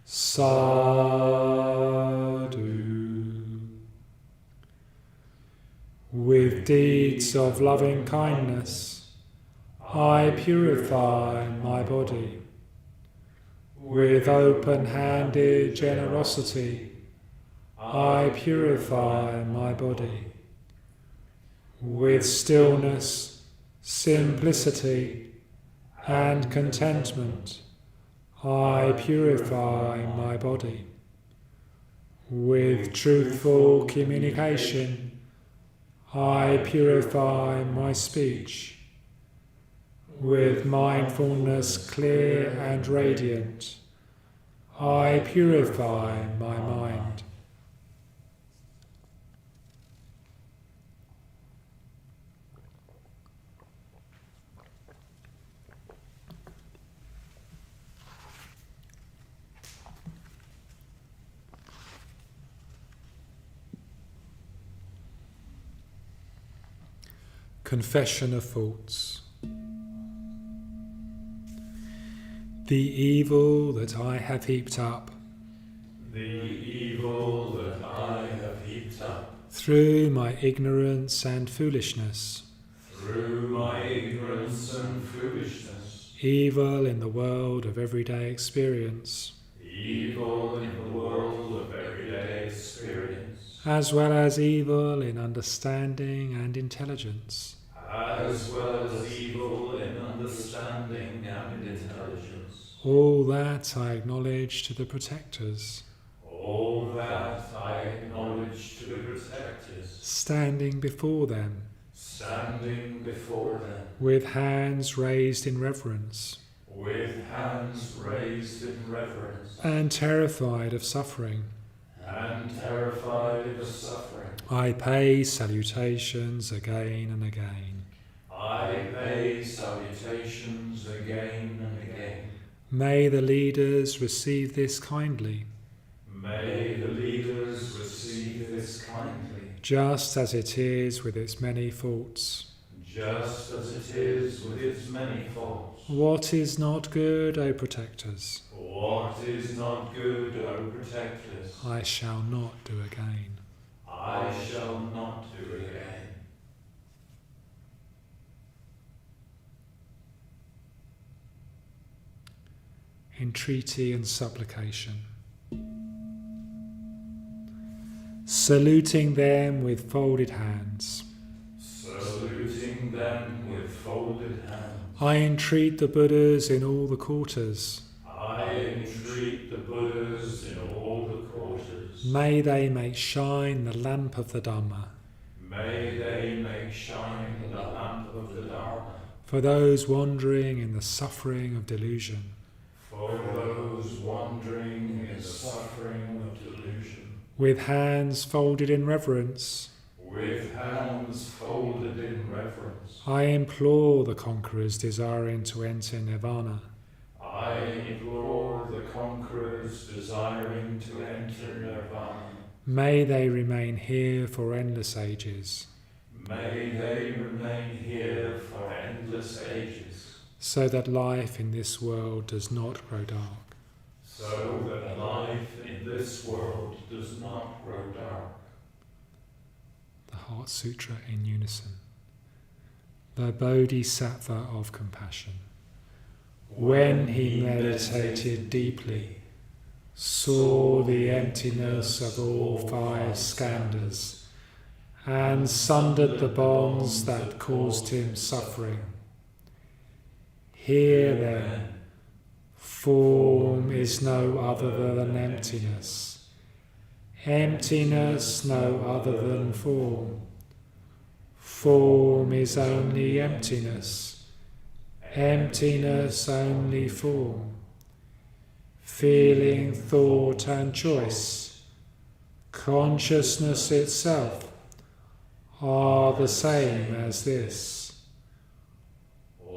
sadhu. With deeds of loving kindness, I purify my body. With open-handed generosity, I purify my body. With stillness, simplicity, and contentment, I purify my body. With truthful communication, I purify my speech. With mindfulness clear and radiant, I purify my mind. Confession of faults. The evil that I have heaped up, The evil that I have heaped up, through my ignorance and foolishness, through my ignorance and foolishness, evil in the world of everyday experience, evil in the world of everyday experience, as well as evil in understanding and intelligence, as well as evil in understanding and intelligence. all that I acknowledge to the protectors. all that I acknowledge to be protectors, standing before them standing before them, with hands raised in reverence, with hands raised in reverence, and terrified of suffering. and terrified of suffering. I pay salutations again and again. I pay salutations again and again. May the leaders receive this kindly, May the leaders receive this kindly, just as it is with its many faults. just as it is with its many faults. What is not good, O protectors, What is not good, O protectors, I shall not do again. I shall not do again. Entreaty and supplication. Saluting them with folded hands, Saluting them with folded hands, I entreat the Buddhas in all the quarters. I entreat the Buddhas in all the quarters. May they make shine the lamp of the Dhamma May they make shine the lamp of the Dharma for those wandering in the suffering of delusion. for those wandering in the suffering of delusion. With hands folded in reverence, With hands folded in reverence, I implore the conquerors desiring to enter nirvana. I implore the conquerors desiring to enter nirvana. May they remain here for endless ages, May they remain here for endless ages, so that life in this world does not grow dark. so that life in this world does not grow dark. The Heart Sutra in unison. The Bodhisattva of compassion, when he meditated deeply, saw the emptiness of all five skandhas, and sundered the bonds that caused him suffering. Here then, form is no other than emptiness, emptiness no other than form. Form is only emptiness, emptiness only form. Feeling, thought and choice, consciousness itself, are the same as this.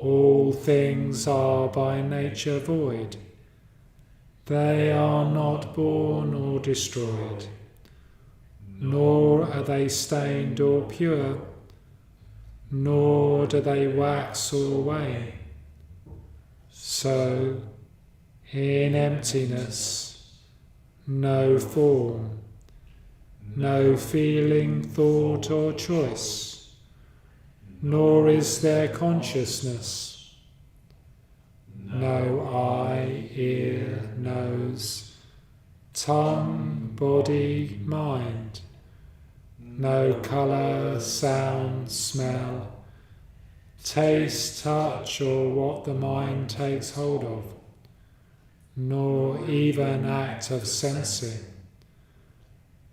All things are by nature void. They are not born or destroyed, nor are they stained or pure, nor do they wax or wane. So, in emptiness, no form, no feeling, thought or choice, nor is there consciousness, no eye, ear, nose, tongue, body, mind, no colour, sound, smell, taste, touch, or what the mind takes hold of, nor even act of sensing,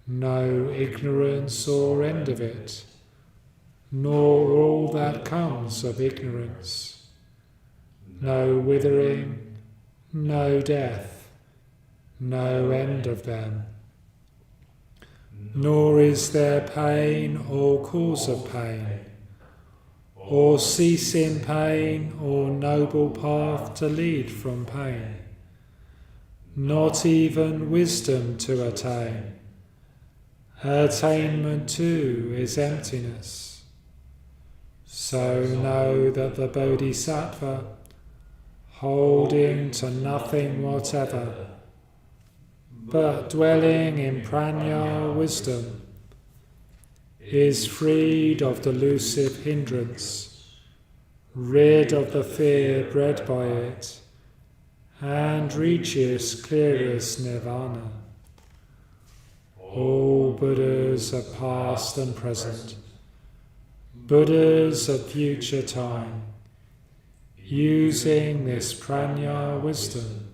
no ignorance or end of it, nor all that comes of ignorance, no withering, no death, no end of them. Nor is there pain or cause of pain, or cease in pain or noble path to lead from pain, not even wisdom to attain. Attainment too is emptiness. So know that the Bodhisattva, holding to nothing whatever, but dwelling in prajna wisdom, is freed of delusive hindrance, rid of the fear bred by it, and reaches clearest nirvana. All Buddhas are past and present, Buddhas of future time, using this prajna wisdom,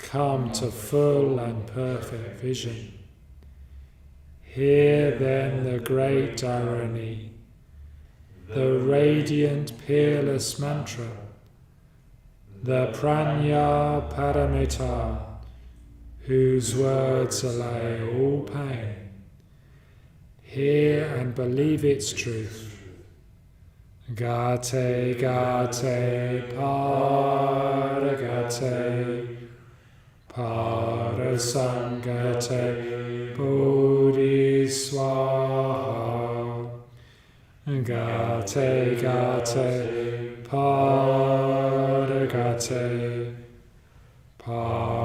come to full and perfect vision. Hear then the great irony, the radiant peerless mantra, the Pranya Paramita, whose words allay all pain. Hear and believe its truth. Gate, gate, paragate, parasangate, bodhiswaha. Gate, gate, paragate, parasangate,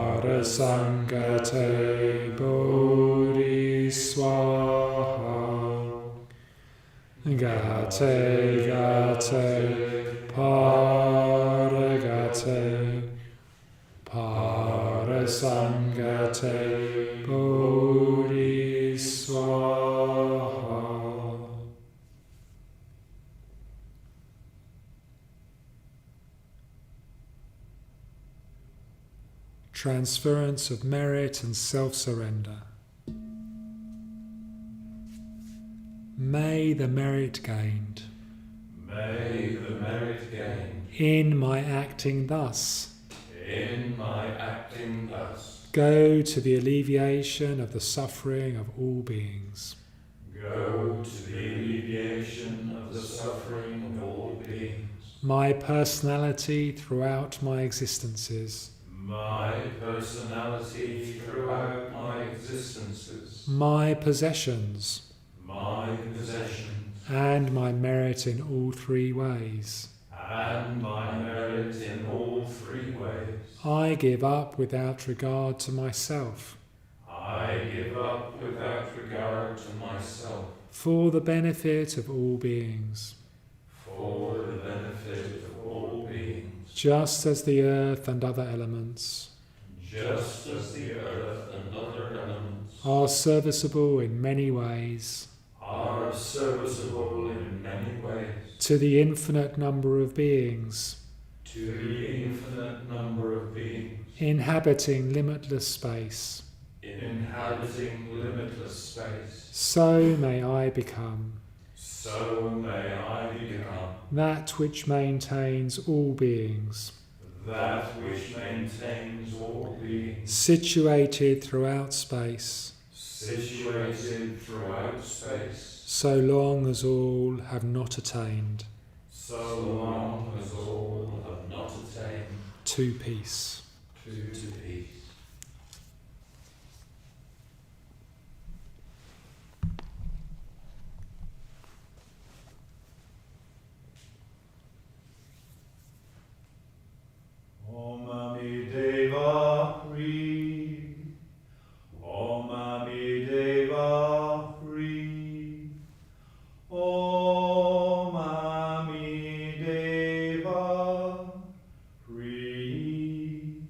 bodhiswaha. Gate, gate, paragate, parasangate, bodhiswaha. Transference of merit and self-surrender. May the merit gained in my acting thus go to the alleviation of the suffering of all beings. My personality throughout my existences. My possessions. And my merit in all three ways. I give up without regard to myself. For the benefit of all beings. Just as the earth and other elements. Are serviceable in many ways. To the infinite number of beings. Inhabiting limitless space. So may I become. That which maintains all beings. Situated throughout space. So long as all have not attained. To peace. Om Amitabha Hri. Om Amitabha Hri. Om Amitabha Hri.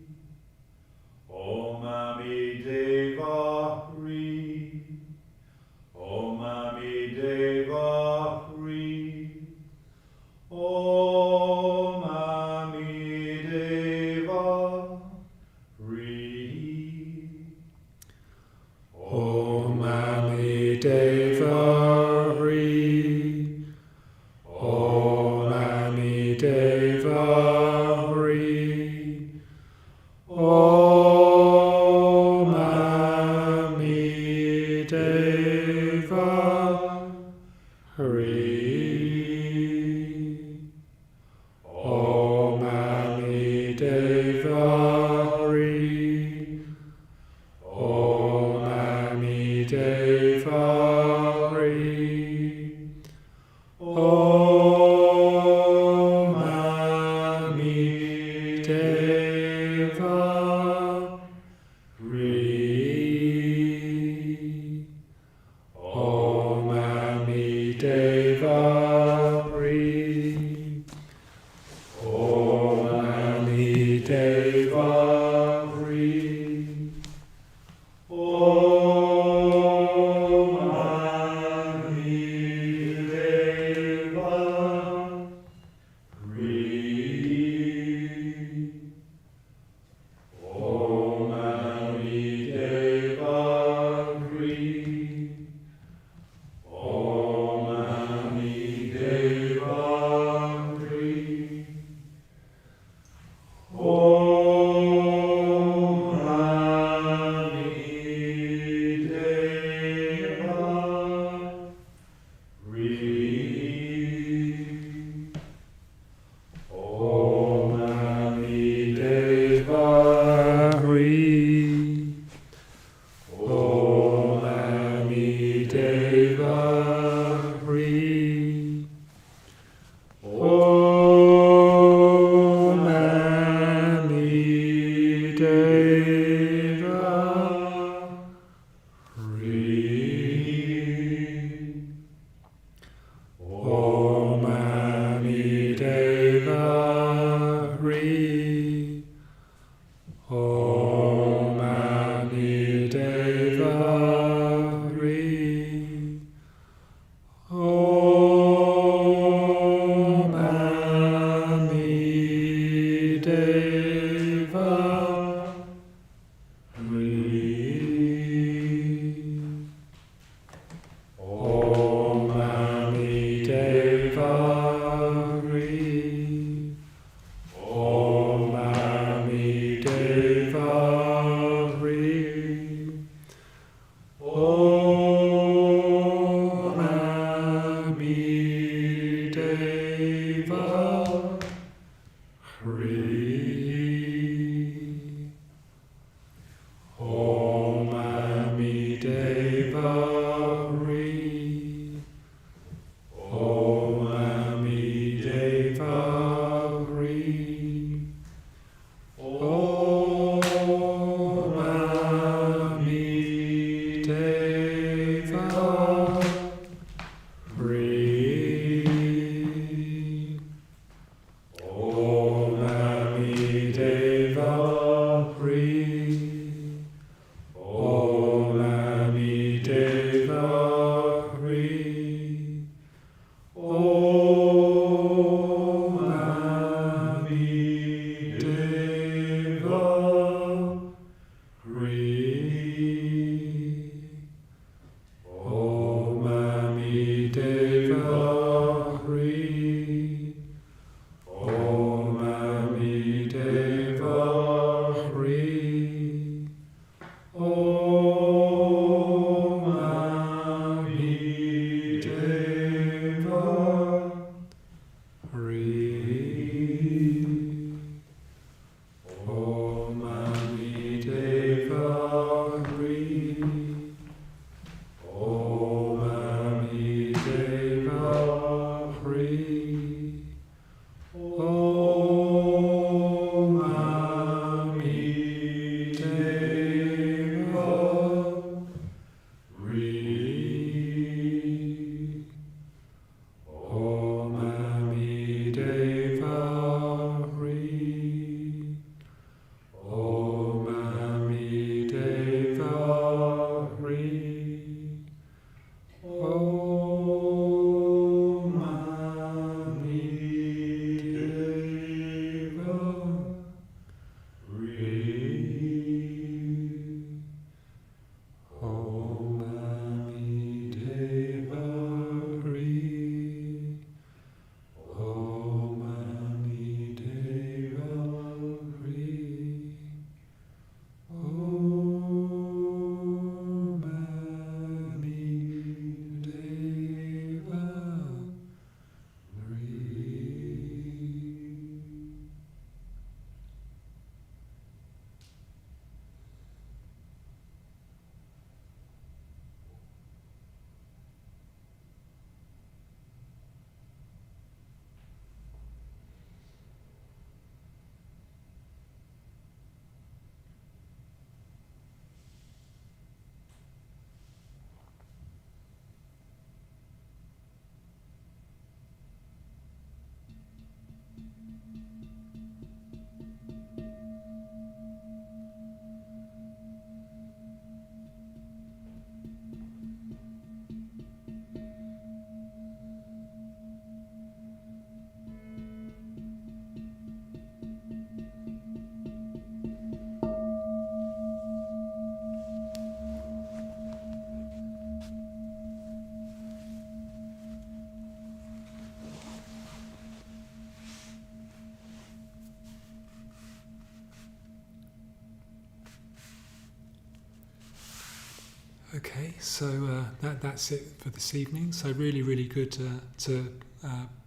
Okay, so that's it for this evening. So really, really good to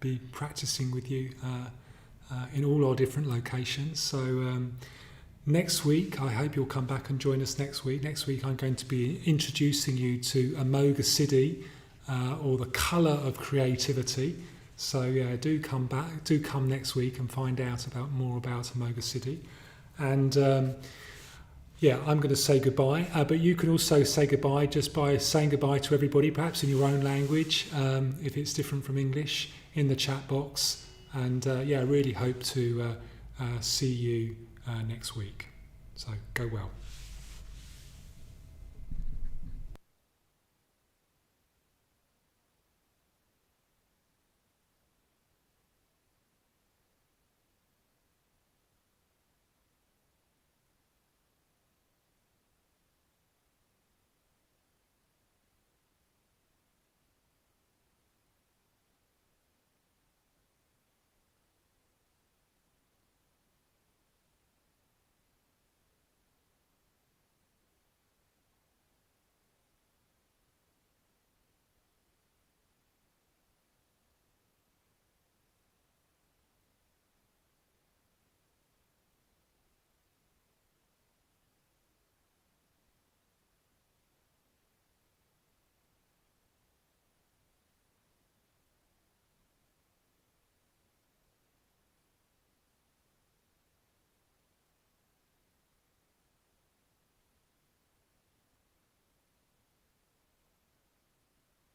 be practicing with you in all our different locations. So next week, I hope you'll come back and join us next week. Next week, I'm going to be introducing you to Amoga Siddhi, or the colour of creativity. So yeah, do come next week and find out more about Amoga Siddhi. And yeah, I'm going to say goodbye, but you can also say goodbye just by saying goodbye to everybody, perhaps in your own language, if it's different from English, in the chat box. And yeah, I really hope to see you next week. So go well.